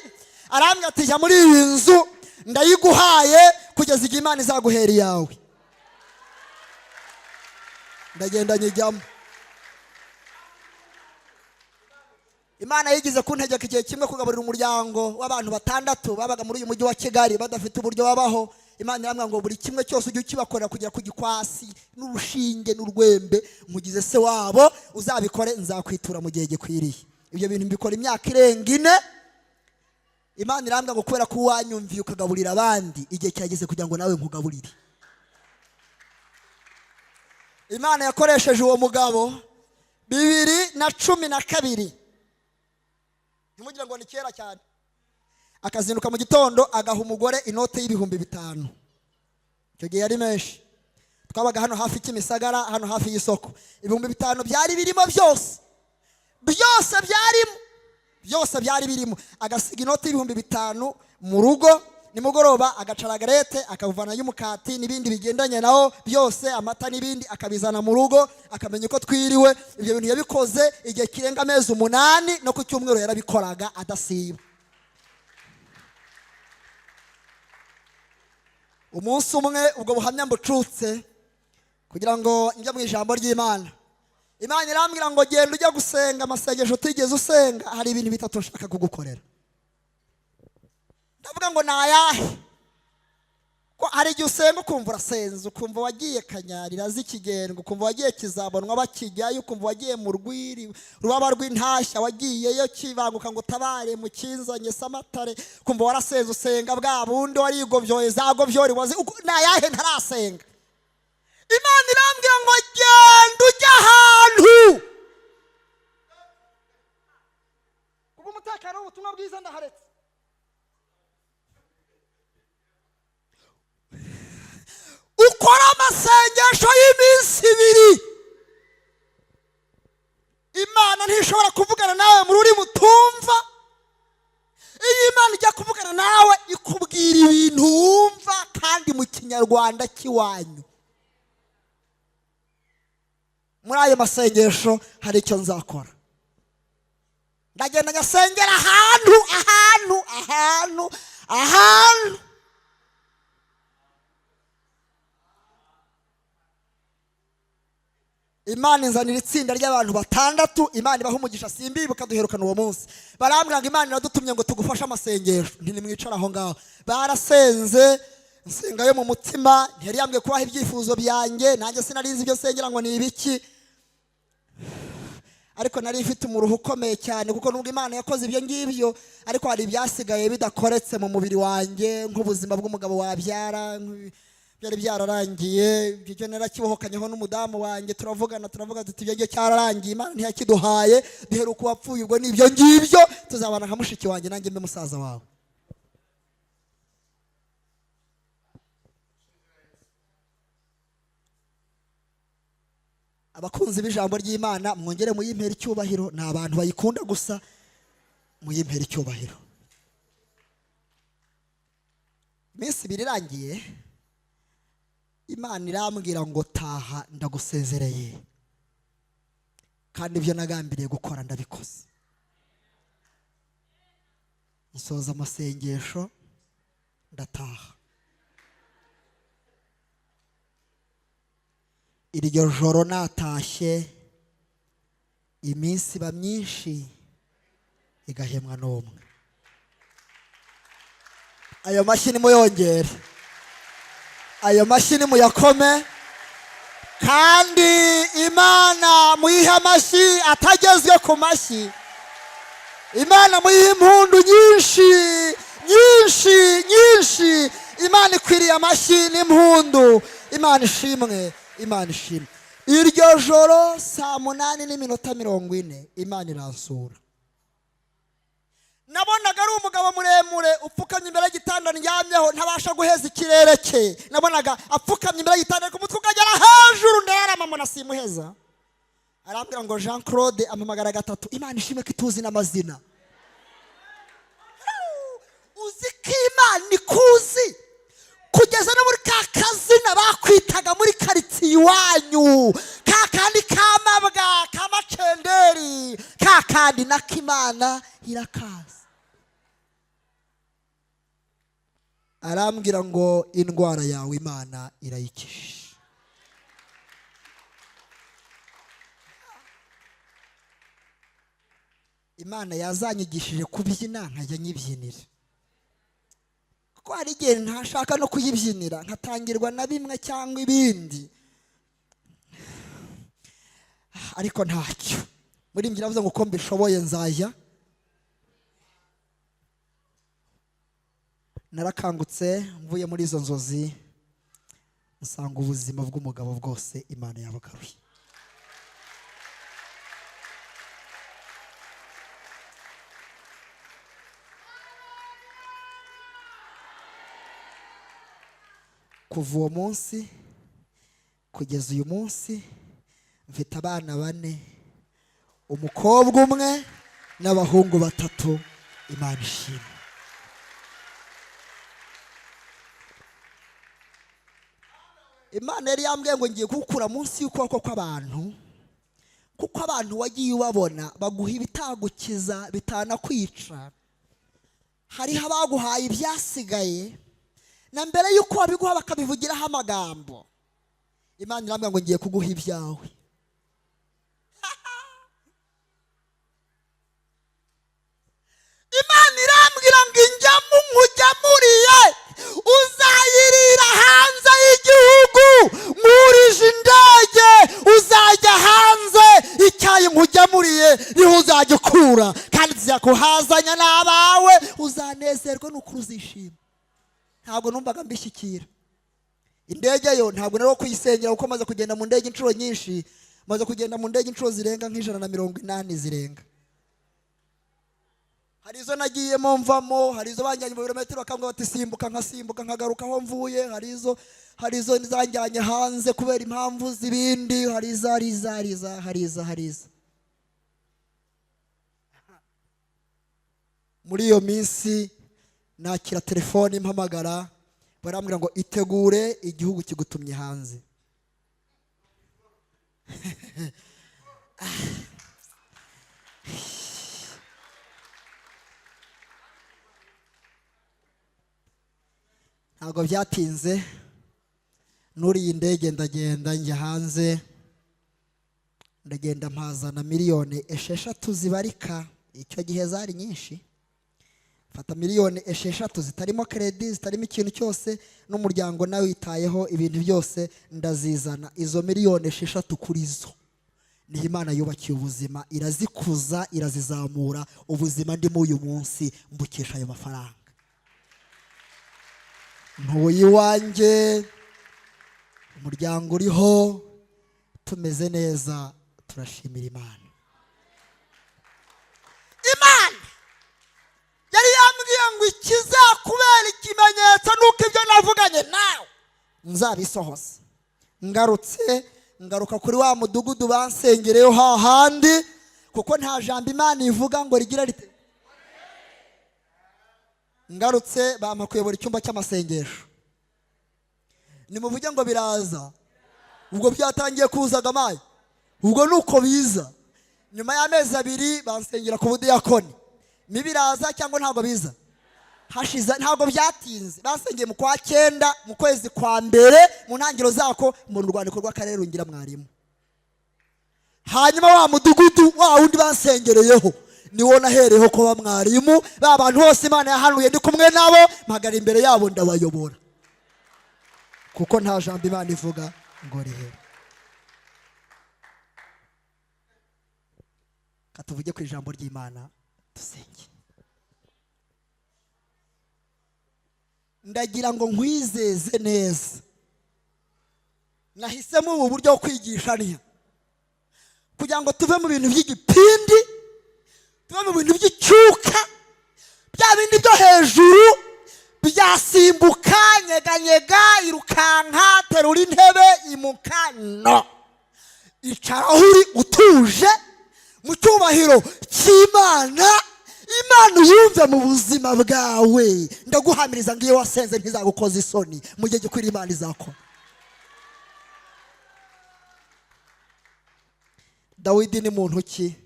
Arambwira ati jya muri iyi nzu ndayiguhaye kugeza igihe Imana izaguhera iyawe. Ndagenda nyijyamo. Imana yigize kuntegeka igihe kimwe kugaburira umuryango w'abantu 6 babaga muri uyu mujyi wa Kigali badafite uburyo babaho. Imana iramwira ngo buri kimwe cyose ujye ukibakorera kugera ku gikwasi n'urushinge n'urwembe, mugize se wabo, uzabikore nzakwitura mu gihe gikwiriye. Ibyo bintu mbikora imyaka irenga 4. Imana iramwira ngo kubera ko wanyumviye ukagaburira abandi, igihe cyageze kugira ngo nawe nkugaburire. Imana yakoresheje uwo mugabo 2012. Ntimugire ngo ni kera cyane. Akazinduka mu gitondo agaha umugore inote y'ibihumbi 5. Icyo gihe yari menshi. Twabaga hano hafi Kimisagara, hano hafi y'isoko. Ibihumbi 5 byari birimo byose. Byose byarimo. Byose byari birimo. Agasiga inote y'ibihumbi 5 mu rugo, nimugoroba agacara garete, akavana y'umukati n'ibindi bigendanye naho byose, amata n'ibindi akabizana mu rugo, akamenya uko twiriwe. Ibyo bintu yabikoze igihe kirenga amezi 8, no ku cyumweru yarabikoraga adasiba. Umunsi umwe ubwo buhamya mbucutse kugira ngo njye mu ijambo ry'Imana. Imana irambwira ngo genda ujya gusenga amasengesho utigeze usenga, hari ibintu 3 nshaka kugukorera. Ndavuga ngo nayahe? Ko hari igihe usenga ukumva urasenze, ukumva wagiye Kanyarira z'ikigendwa, ukumva wagiye Kizabonwa bakijyayo, ukumva wagiye mu Rwiri rubaba rw'intashya, wagiyeyo Kibanguka ngo tabare mu Kinzanye Samatare, ukumva warasenze usenga bwa bundi warigobyoye zagobyori wazi. Nayahe ntarasenga? Imana irambwira ngo genda ujya ahantu ubwo umutekano w'ubutumwa bwiza ndaharetse. Ukora amasengesho y'iminsi 2. Imana ntishobora kuvugana nawe mu rurimi utumva. Iyo Imana ijya kuvugana nawe ikubwira ibintu wumva kandi mu Kinyarwanda kiwanyu. Muri ayo masengesho hari icyo nzakora. ndagenda nyasengera ahantu Imana inzanira itsinda ry'abantu 6, Imana ibaha umugisha simbibuka duherukana uwo munsi. Barambwira ngo Imana iradutumye ngo tugufashe amasengesho. Ntimwicara aho ngaho. Barasenze nsengayo mu mutima, ntiyari yambwiye kubaha ibyifuzo byanjye, nanjye sinarizi ibyo sengera ngo ni ibiki. Ariko nari mfite umuruho ukomeye cyane kuko nubwo Imana yakoze ibyo ngibyo, ariko hari ibyasigaye bidakoretse mu mubiri wanjye, nk'ubuzima bw'umugabo wabyara byari byararangiye. Ibyo narakibohokanyeho n'umudamu wanjye, turavuga tuti ibyo cyararangiye, Imana ntiyakiduhaye, duheruka uwapfuye, ubwo n'ibyo ngibyo tuzabana nka mushiki wanjye nanjye mbe musaza wawe. Abakunzi b'ijambo ry'Imana mwongere muyimpera icyubahiro, ni abantu bayikunda gusa, muyimpera icyubahiro. Iminsi 2 irangiye, Imana irambwira ngo taha ndagusezereye, kandi ibyo nagambiriye gukora ndabikoze. Nsoza amasengesho ndataha. Iryo joro natashye, iminsi iba myinshi igahemwa n'umwe. Ayo mashyi nimuyongere, ayo mashyi nimuyakome, kandi Imana muyihe amashyi atagezwe ku mashyi. Imana muyihe impundu nyinshi. Imana ikwiriye amashyi n'impundu. Imana ishimwe. Iryo joro 8:40 Imana iransura. Nabonaga ari umugabo muremure upfukamye imbere y'igitanda ndyamyeho, ntabasha guheza ikirere cye. Nabonaga apfukamye imbere y'igitanda ku mutwe ukagera hejuru, ndaramama nasimuheza. Arambwira ngo Jean Claude, amamagara 3. Imana ishimwe ko ituzi n'amazina. Uzi ko Imana ikuzi kugeza no muri ka kazina bakwitaga muri karitsiye iwanyu, ka kandi kamabwa kamacenderi, ka kandi nakimana irakaza. Arambwira ngo indwara yawe Imana irayikisha. Imana yazanyigishije kubyina nkajya nyibyinira, ko hari igihe ntashaka no kuyibyinira nkatangirwa na bimwe cyangwa ibindi, ariko ntacyo. Muri mbye navuze ngo uko mbishoboye nzajya. Narakangutse mvuye muri izo nzozi, nsanga ubuzima bw'umugabo bwose Imana yabugaruye. Kuva uwo munsi kugeza uyu munsi mfite abana 4, umukobwa 1 n'abahungu 3. Imana ishimwe. Imana yari yambwiye ngo ngiye kukura munsi y'ukuboko kw'abantu, kuko abantu wagiye ubabona baguha ibitagukiza bitanakwica. Hariho abaguhaye ibyasigaye, na mbere y'uko babiguha bakabivugiraho amagambo. Imana irambwira ngo ngiye kuguha ibyawe. Imana irambwira ngo injyamu nkujyamuriye uzayirira hanze y'igihugu, nkurije indege uzajya hanze, icyayi nkujyamuriye niho uzajya ukura, kandi tuzakuhazanya n'abawe, uzanezerwa nuko uzishima. Ntabwo numvaga mbishyikira. Indege yo ntabwo nari kuyisengera kuko maze kugenda mu ndege inshuro nyinshi, maze kugenda mu ndege inshuro zirenga nk'180 zirenga. Hari izo nagiyemo mvamo, hari izo banjyanye mu birometero bakambwira bati simbuka, nkasimbuka nkagaruka aho mvuye, hari izo zanjyanye hanze kubera impamvu zibindi, hari iza. Muri iyo minsi nakira telefone impamagara, barambwira ngo itegure igihugu kigutumye hanze. ntabwo byatinze nuriye indege ndagenda njya hanze, ndagenda mpazana miliyoni 6 zibarika. Icyo gihe zari nyinshi, mfata miliyoni 6 zitarimo credit, zitarimo ikintu cyose, n'umuryango nawe witayeho ibintu byose, ndazizana. Izo miliyoni 6 kuri zo ni Imana yubakiye ubuzima, irazikuza, irazizamura. Ubuzima ndimo uyu munsi mbukesha ayo mafaranga. Ntuye iwanjye, umuryango uriho, tumeze neza, turashimira Imana. Imana yari yambwiye ngo ikizakubera ikimenyetso nuko ibyo navuganye nawe nzabisohoza. Ngaruka kuri wa mudugudu bansengereyo hahandi, kuko nta jambo Imana ivuga ngo rigira rite. Ngarutse bampa kuyobora icyumba cy'amasengesho. Nimuvuge ngo biraza. Ubwo byatangiye kuzaga amaye. Ubwo nuko biza. Nyuma y'amezi 2 bansengera ku budiyakoni. Nibiraza cyangwa ntago biza? Hashize ntago byatinze. Basengeye mu kwa 9 mu kwezi kwa mbere, mu ntangiro zako mu rwandiko rw'akarere rungira mwarimu. Hanyuma wa mudugudu wa wundi bansengereyeho niwo nahereho ko bamwarimu. Ba bantu bose Imana yahanuye ndi kumwe nabo, mpagara imbere yabo ndabayobora, kuko nta jambo Imana ivuga ngo rihere. Katuvuge ku ijambo ry'Imana dusenge. Ndagira ngo nkwizeze neza, nahisemo ubu buryo bwo kwigisha niya kugira ngo tuve mu bintu by'igipindi, tuve mu bintu by'icyuka, bya bindi byo hejuru byasimbuka, nyeganyega, irukanka, terura intebe, imuka. No, icara uri utuje mu cyubahiro cy'Imana. Imana yumve mu buzima bwawe. Ndaguhamiriza ngiye wasenze ntizagukoza isoni. Mu gihe gikwiriye Imana izakora. Dawidi ni muntu ki?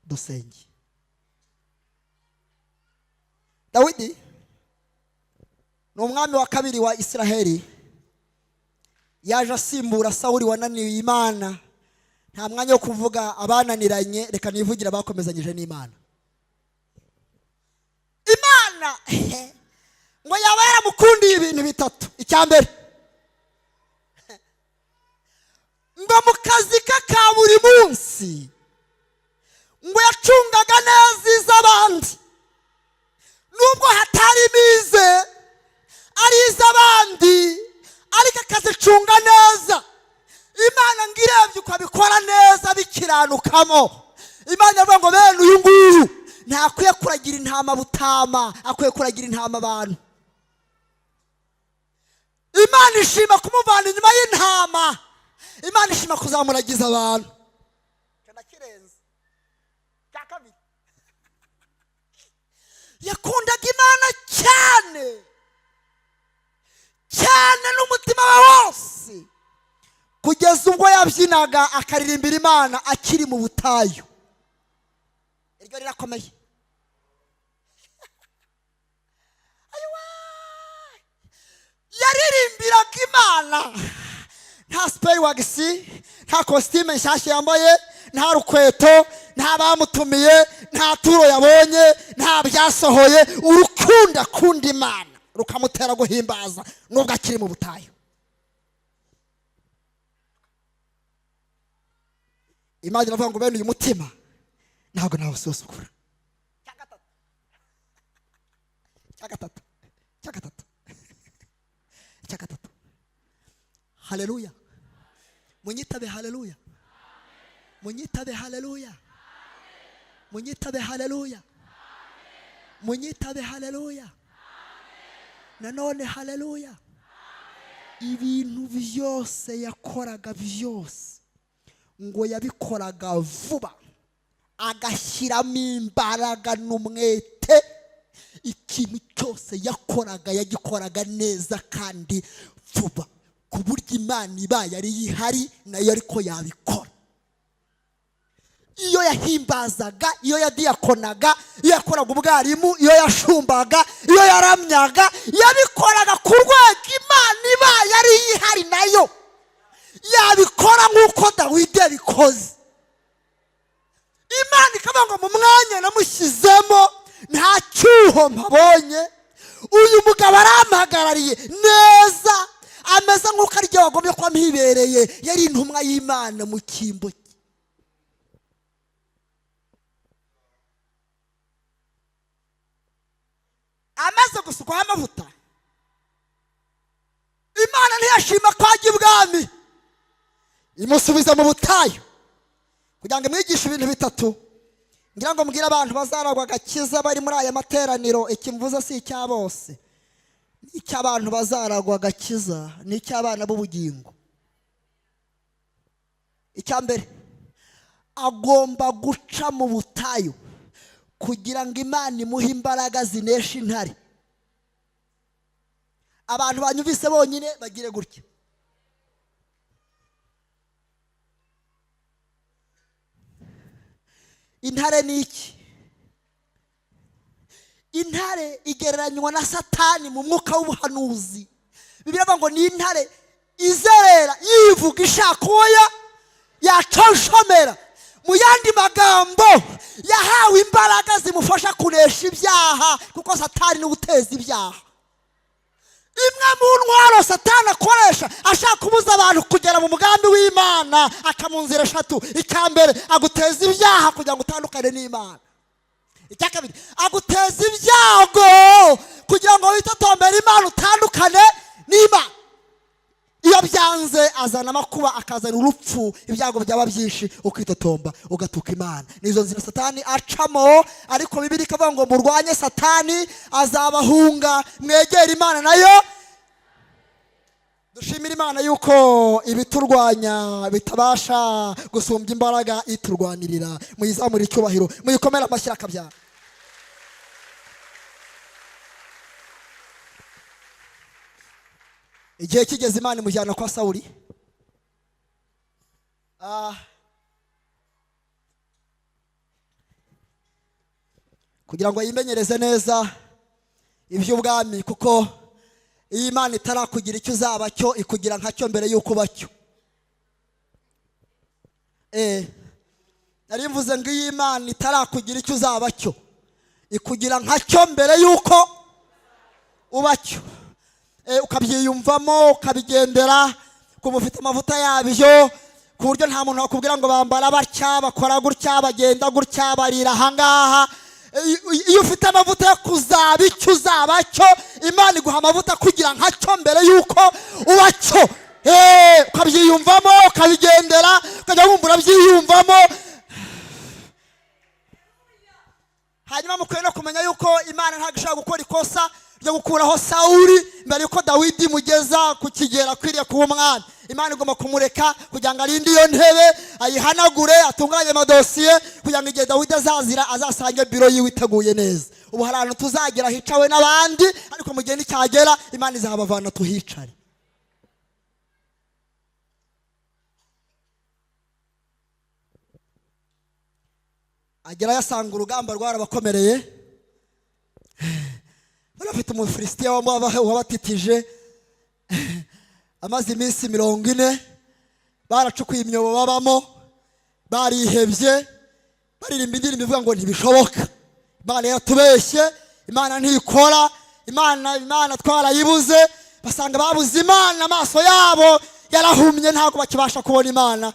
Dusenge. Dawidi ni umwami wa kabiri wa Israheli, yaje asimbura Sawuli wananiwe Imana. Nta mwanya wo kuvuga abananiranye, reka nivugira bakomezanyije n'Imana. Imana ngo yaba yaramukundiye ibintu 3. Icyambere, ngo mu kazi ka buri munsi ngo yacungaga neza iz'abandi, nubwo hatari mize ari iz'abandi, ariko akazicunga neza. Imana ngirebye uko abikora neza bikiranukamo. Imana yavuga ngo bene uyu nguyu ntakwiye kuragira intama butama, akwiye kuragira intama abantu. Imana ishima kumuvana inyuma y'intama, Imana ishima kuzamuragiza abantu. Cyana kirenze cya kabiri, yakundaga Imana cyane cyane n'umutima we wose, kugeza ubwo yabyinaga akaririmbira Imana akiri mu butayu. Iryo rirakomeye. Yaririmbiraga Imana nta spray wagisi, nta costume nshyashya yambaye, nta rukweto, nta bamutumiye, nta turo yabonye, nta byasohoye. Urukundo akunda Imana rukamutera guhimbaza nubwo akiri mu butayu. Imana iravuga ngo bene uyu mutima ntabwo nawe usuzugura. Cya gatatu. Haleluya. Munyitabe haleluya. Munyitabe haleluya. Munyitabe haleluya. Munyitabe haleluya. Nanone haleluya. Ibintu byose yakoraga byose ngo yabikoraga vuba, agashyiramo imbaraga n'umwete. Ikintu cyose yakoraga yagikoraga neza kandi vuba, ku buryo Imana ibaye ari yihari nayo ariko yabikora. Iyo yahimbazaga, iyo yadiyakonaga, iyo yakoraga ubwarimu, iyo yashumbaga, iyo yaramyaga yabikoraga ku rwego Imana iba yari yihari nayo yabikora nk'uko Dawidi yabikoze. Imana ikavuga ngo mu mwanya namushyizemo nta cyuho mpabonye, uyu mugabo arampagarariye neza, ameze nk'uko ari ryo wagombye kuba mwibereye, yari intumwa y'Imana mu cyimbo cye. Amaze gusukwaho amavuta, Imana ntiyashima ko ajya ibwami, imusubiza mu butayu kugira ngo imwigishe ibintu bitatu. Ngira ngo mbwira abantu bazaragwa agakiza bari muri aya materaniro, ikimvuza si icya bose, icy'abantu bazaragwa agakiza ni icy'abana b'ubugingo. Icya mbere, agomba guca mu butayu kugira ngo Imana imuhe imbaraga zinesha intare. Abantu banyumvise bonyine bagire gutya. Intare ni iki? Intare igereranywa na Satani mu mwuka w'ubuhanuzi. Bibiliya ngo ni intare izerera yivuga ishaka uwo yaconshomera. Mu yandi magambo, yahawe imbaraga zimufasha kunesha ibyaha, kuko Satani ni uteza ibyaha. Imwe mu ntwaro Satani akoresha ashaka kubuza abantu kugera mu mugambi w'Imana, aca mu nzira eshatu. Icya mbere, aguteza ibyaha kugira ngo utandukane n'Imana. Icya kabiri, aguteza ibyago kugira ngo witotombere Imana, utandukane n'Imana. Iyo byanze azana amakuba, akazana urupfu, ibyago byaba byinshi, ukitotomba ugatuka Imana. Nizo nzira Satani acamo, ariko Bibiliya ikavuga ngo murwanye Satani azabahunga, mwegere Imana nayo. Dushimira Imana yuko ibiturwanya bitabasha gusumbya imbaraga iturwanirira. Muyizamure icyubahiro, muyikomere amashyi akabyara. Igihe kigeze Imana imujyana kwa Sawuli. Kugira ngo yimenyereze neza iby'ubwami, kuko iyo Imana itarakugira icyo uzaba cyo, ikugira nkacyo mbere y'uko uba cyo. Nari mvuze ngo iyo Imana itarakugira icyo uzaba cyo, ikugira nkacyo mbere y'uko uba cyo. Ukabyiyumvamo, ukabigendera, kuba ufite amavuta yabyo, ku buryo nta muntu wakubwira ngo bambara batya, bakora gutya, bagenda gutya, barira ahangaha. Iyo ufite amavuta yo kuzaba icyo uzaba cyo, Imana iguha amavuta kugira nkacyo mbere y'uko uba cyo. Ukabyiyumvamo, ukabigendera, ukajya wumva urabyiyumvamo. Hanyuma mukwiye no kumenya yuko Imana ntabwo ishobora gukora ikosa ryo gukuraho Sawuli mbere yuko Dawidi mugeza ku kigero akwiriye kuba umwami. Imana igomba kumureka kugira ngo arinde iyo ntebe, ayihanagure, atunganye amadosiye, kugira ngo igihe Dawidi azazira azasange biro yiwe iteguye neza. Ubu hari ahantu tuzagera hicawe n'abandi, ariko mu gihe nicyagera Imana izabavana tuhicare. Agera yasanga urugamba rwarabakomereye. Barafite umufilisitiya wabatitije, amaze iminsi 40 baracukuye imyobo babamo, barihebye, baririmba indirimbo ivuga ngo ntibishoboka, Imana yatubeshye, Imana ntikora, Imana twarayibuze. Basanga babuze Imana, amaso yabo yarahumye, ntabwo bakibasha kubona Imana.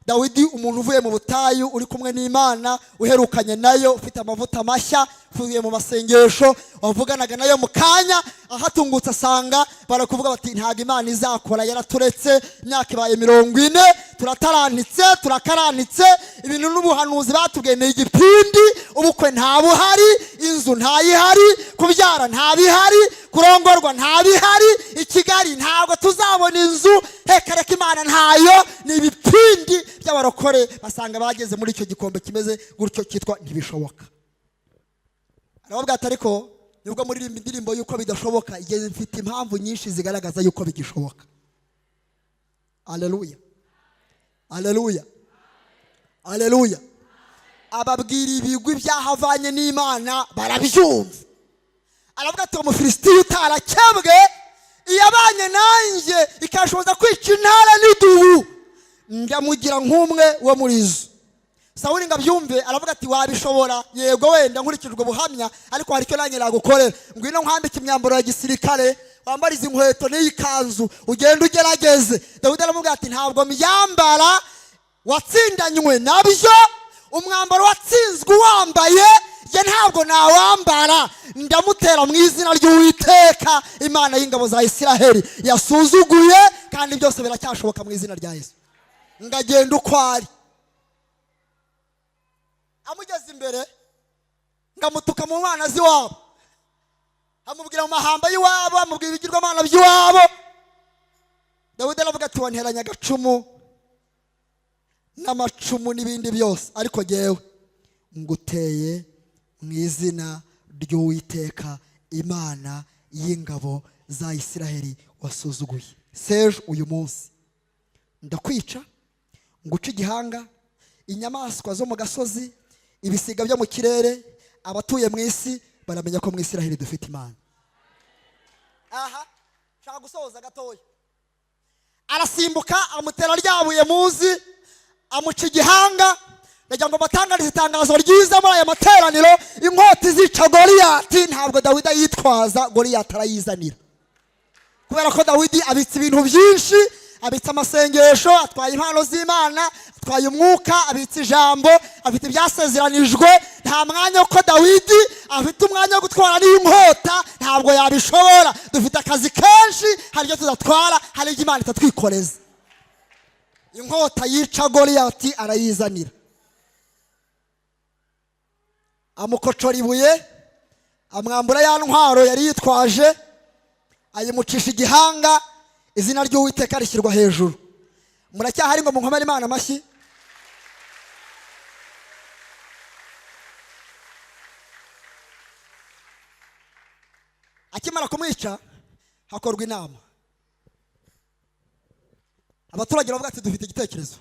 Dawidi, umuntu uvuye mu butayu, uri kumwe n'Imana, uherukanye nayo, ufite amavuta mashya, uvuye mu masengesho, wavuganaga nayo mu kanya, ahatungutse asanga barakuvuga bati ntabwo Imana izakora, yaraturetse, imyaka ibaye 40, turataranitse, turakaranitse, ibintu n'ubuhanuzi batugeneye igipindi, ubukwe nta buhari, inzu ntayihari, kubyara nta bihari, kurongorwa nta bihari, i Kigali ntabwo tuzabona inzu, reka Imana ntayo. Ni ibipindi by'abarokore, basanga bageze muri icyo gikombe kimeze gutyo cyitwa ntibishoboka. Arababwira ati ariko nubwo muririmba indirimbo yuko bidashoboka, igihe mfite impamvu nyinshi zigaragaza yuko bigishoboka. Haleluya, haleluya, haleluya. Ababwira ibigwi byahavanye n'Imana barabyumva, aravuga ati umufilisitiya utarakebwe iyabanye nanjye ikashoboza kwica intara n'idubu ndamugira nk'umwe wo muri zo. Sawuli ngo abyumve aravuga ati wabishobora, yego wenda nkurikijwe ubuhamya, ariko hari icyo nanjye nagukorera. Ngwino nkwambike imyambaro ya gisirikare, wambarize inkweto n'ikanzu, ugenda ugerageze. Dawidi aramubwira ati ntabwo myambara watsindanywe nabyo, umwambaro watsinzwe uwambaye ye ntabwo nawambara. Ndamutera mu izina ry'Uwiteka Imana y'ingabo za Isiraheli yasuzuguye, kandi byose biracyashoboka mu izina rya Yesu. Ngagenda uko ari. Amugeze imbere ngamutuka mu mwana z'iwabo, amubwira mu mahamba y'iwabo, amubwira ibigirwamana by'iwabo. Dawidi aravuga ati wanteranya agacumu n'amacumu n'ibindi byose, ariko jyewe nguteye mu izina ry'Uwiteka Imana y'ingabo za Isiraheli wasuzuguye. Sejo uyu munsi ndakwica, nguca igihanga, inyamaswa zo mu gasozi, ibisiga byo mu kirere, abatuye mu isi baramenya ko mu Isiraheli dufite Imana. Aha shaka gusoza gatoya. Arasimbuka amutera ryabuye muzi, amuca igihanga. Ndagira ngo batangarize itangazo ryiza muri aya materaniro, inkota zica Goliyati ntabwo Dawidi yitwaza, Goliyati arayizanira. Kubera ko Dawidi abitse ibintu byinshi, abitse amasengesho, atwaye impano z'Imana, atwaye umwuka, abitse ijambo, afite ibyasezeranijwe. Nta mwanya ko Dawidi afite umwanya wo gutwara n'inkota, ntabwo yabishobora. Dufite akazi kenshi, hari ibyo tudatwara, hari ibyo Imana itatwikoreza. Inkota yica Goliyati arayizanira. Amukocora ibuye, amwambura ya ntwaro yari yitwaje, ayimucisha igihanga, izina ry'Uwiteka rishyirwa hejuru. Muracyahari ngo munkomere Imana amashyi? Akimara kumwica hakorwa inama. Abaturage bavuga ati dufite igitekerezo.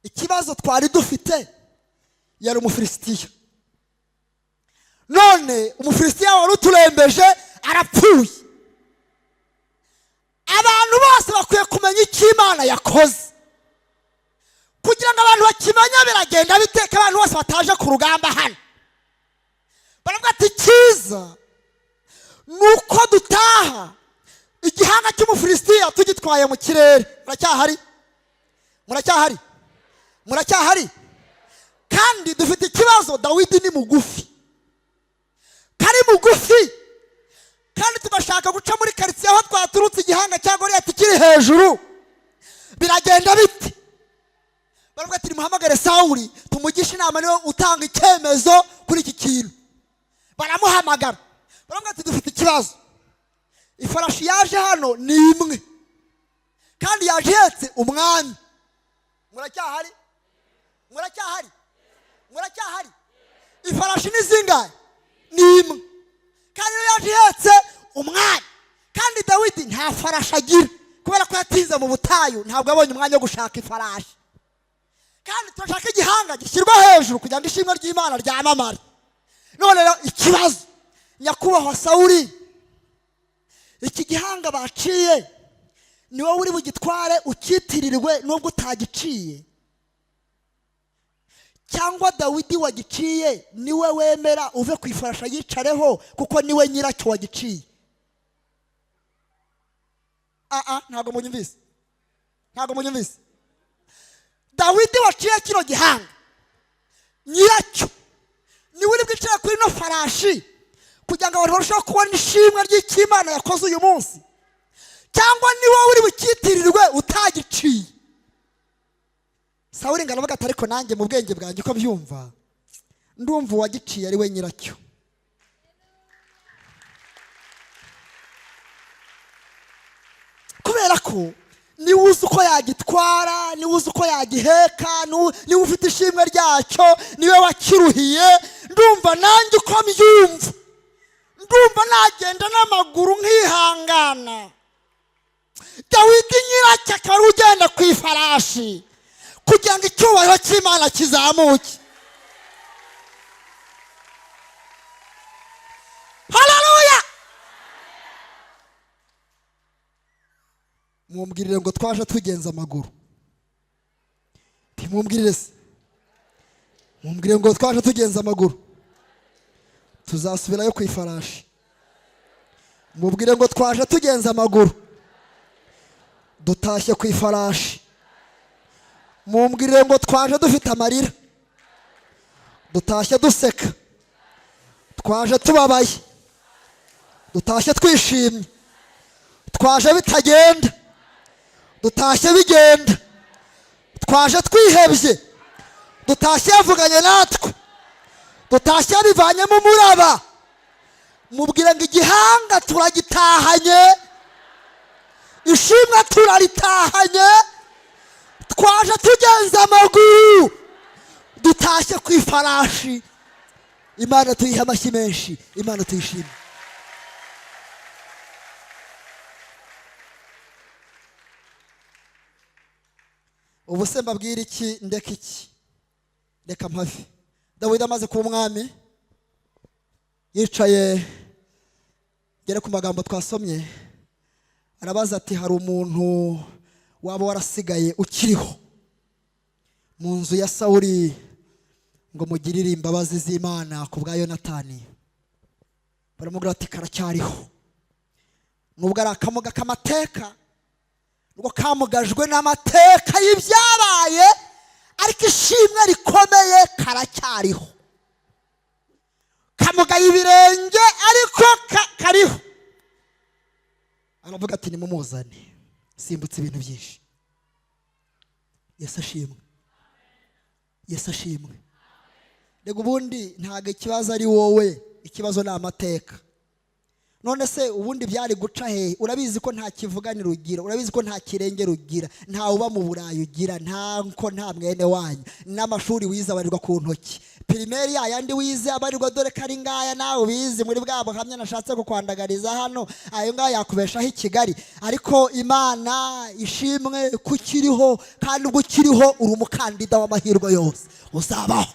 Ikibazo twari dufite yari umufilisitiya, none umufilisitiya wari uturembeje arapfuye. Abantu bose bakwiye kumenya icyo Imana yakoze. Kugira ngo abantu bakimenya biragenda biteka abantu bose bataje ku rugamba hano. Baravuga ati cyiza nuko dutaha igihanga cy'umufilisitiya tugitwaye mu kirere. Muracyahari? Muracyahari? Muracyahari? Kandi dufite ikibazo, Dawidi ni mugufi, kari mugufi, kandi tugashaka guca muri karitsiye aho twaturutse igihanga cya Goliyati kiri hejuru. Biragenda bite? Baravuga ati muhamagare Sawuli tumugishe inama, niwe utanga icyemezo kuri iki kintu. Baramuhamagara. Baravuga ati dufite ikibazo, ifarashi yaje hano ni imwe kandi yaje ihetse umwami. Muracyahari? Muracyahari? Muracyahari? Ifarashi ni zingahe? Ni imwe kandi yaje ihetse umwami. Kandi Dawidi nta farashi agira, kubera ko yatinze mu butayu, ntabwo abonye umwanya wo gushaka ifarashi. Kandi turashaka igihanga gishyirwa hejuru kugira ngo ishimwe ry'Imana ryamamare. None rero ikibazo, nyakubahwa Sawuli, iki gihanga baciye ni wowe uri bugitware ukitirirwe nubwo utagiciye, cyangwa Dawidi wagiciye niwe wemera uve ku ifarashi yicareho kuko niwe nyiracyo wagiciye? Ntabwo munyumvise? Ntabwo munyumvise? Dawidi waciye kino gihanga, nyiracyo niwe uri bwicare kuri ino farashi kugira ngo abantu barusheho kubona ishimwe ry'Imana yakoze uyu munsi, cyangwa ni wowe uri bukitirirwe utagiciye? Sawuli ngo aravuga ati ariko nanjye mu bwenge bwanjye uko byumva, ndumva uwagiciye ari we nyiracyo. Kubera ko niwe uzi uko yagitwara, niwe uzi uko yagiheka, niwe ufite ishimwe ryacyo, niwe wakiruhiye. Ndumva nanjye uko mbyumva, ndumva nagenda n'amaguru nkihangana. Dawidi nyiracyo akaba ari ugenda ku ifarashi kugira ngo icyubahiro cy'Imana kizamuke. mumbwirire ngo twaje tugenza amaguru. Mumbwirire se, mumbwirire ngo twaje tugenza amaguru, tuzasubirayo ku ifarashi. Mubwire ngo twaje tugenza amaguru, dutashye ku ifarashi. Mumbwirire ngo twaje dufite amarira, dutashye duseka. Twaje tubabaye, dutashye twishimye. Twaje bitagenda, dutashye bigenda. Twaje twihebye, dutashye yavuganye natwe. Dutashye bivanyemo umuraba. Mubwire ngo igihanga turagitahanye, ishimwe turaritahanye. Twaje tugenza amaguru, dutashye ku ifarashi. Imana tuyiha amashyi menshi, Imana tuyishime. Ubu se mbabwira iki ndeka iki? Reka mpave. Dawidi amaze kuba umwami, yicaye gere ku magambo twasomye, arabaza ati hari umuntu waba warasigaye ukiriho mu nzu ya Sawuli ngo mugirire imbabazi z'Imana ku bwa Yonatani? Baramubwira ati karacyariho. Nubwo ari akamuga k'amateka, nubwo kamugajwe n'amateka y'ibyabaye, ariko ishimwe rikomeye karacyariho. Kamugaye ibirenge ariko kariho. Aravuga ati nimumuzane, simbutse ibintu byinshi. Yesu ashimwe, Yesu ashimwe. Rego ubundi ntago ikibazo ari wowe, ikibazo ni amateka. None se ubundi byari guca he? Urabizi ko nta kivuganira ugira, urabizi ko nta kirengera ugira, nta uba mu Burayi ugira, nta mwene wanyu, n'amashuri wize abarirwa ku ntoki. Primaire yandi wize abarirwa dore kari ngaya nawe bizi muri bwa buhamya nashatse kukwandagariza hano, ayo ngaya yakubeshaho i Kigali. Ariko Imana ishimwe kukiriho, kandi ubwo ukiriho uri umukandida w'amahirwe yose uzabaho.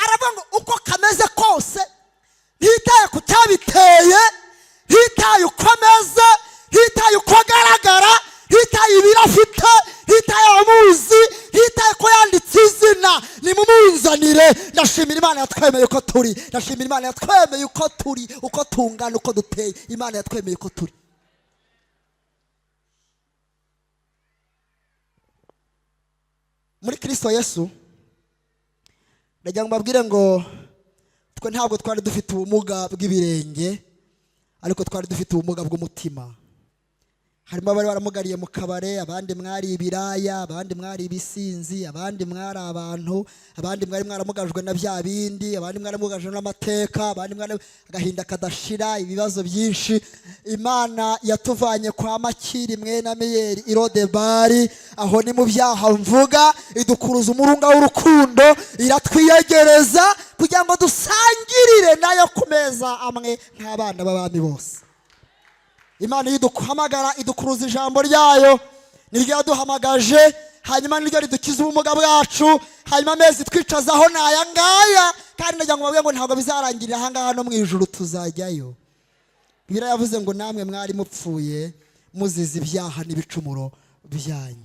Aravuga ngo uko kameze kose, ntitaye ku cyabiteye, ntitaye uko ameze, ntitaye uko agaragara, ntitaye ibiro afite, ntitaye abamuzi, ntitaye ko yanditse izina, nimumunzanire. Ndashimira Imana yatwemeye uko turi, ndashimira Imana yatwemeye uko turi, uko tungana, uko duteye. Imana yatwemeye uko turi. Muri Kristo Yesu, ndagira ngo mbabwire ngo twe ntabwo twari dufite ubumuga bw'ibirenge, ariko twari dufite ubumuga bw'umutima. Harimo abari baramugariye mu kabare, abandi mwari ibiraya, abandi mwari ibisinzi, abandi mwari abantu, abandi mwari mwaramugajwe na bya bindi, abandi mwari mugajwe n'amateka, abandi mwari agahinda kadashira, ibibazo byinshi. Imana yatuvanye kwa Makiri mwene Amiyeri i Lodebari, aho ni mu byaha mvuga, idukuruza umurunga w'urukundo, iratwiyegereza kugira ngo dusangirire nayo ku meza amwe nk'abana b'abami bose. Imana iduhamagara, idukuruza ijambo ryayo, niryo yaduhamagaje, hanyuma niryo ridukiza ubumuga bwacu, hanyuma amezi twicazaho ni aya ngaya. Kandi ndagira ngo mbabwire ngo ntabwo bizarangirira aha ngaha, no mu ijuru tuzajyayo. Bibiliya yavuze ngo namwe mwari mupfuye muzize ibyaha n'ibicumuro byanyu.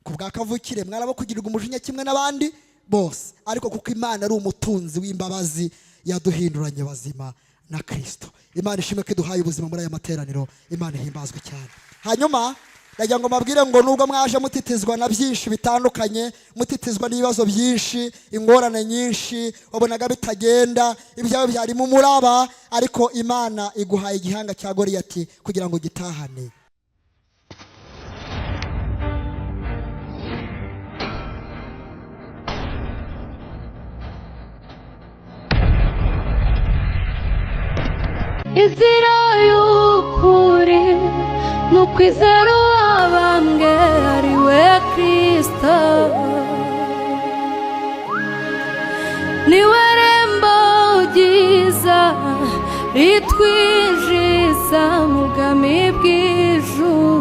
Ku bwa kavukire mwarabo kugirirwa umujinya kimwe n'abandi bose, ariko kuko Imana ari umutunzi w'imbabazi, yaduhinduranye bazima na Kristo. Imana ishimwe ko iduhaye ubuzima muri aya materaniro. Imana ihimbazwe cyane. Hanyuma ndagira ngo mbabwire ngo nubwo mwaje mutitizwa na byinshi bitandukanye, mutitizwa n'ibibazo byinshi, ingorane nyinshi, wabonaga bitagenda, ibyawe byarimo umuraba, ariko Imana iguhaye igihanga cya Goliyati kugira ngo gitahane. Inzira y'ukuri n'ukwizera uwabambwe ari we Kristo, niwe rembo ryiza ritwinjiza mu bwami bw'ijuru.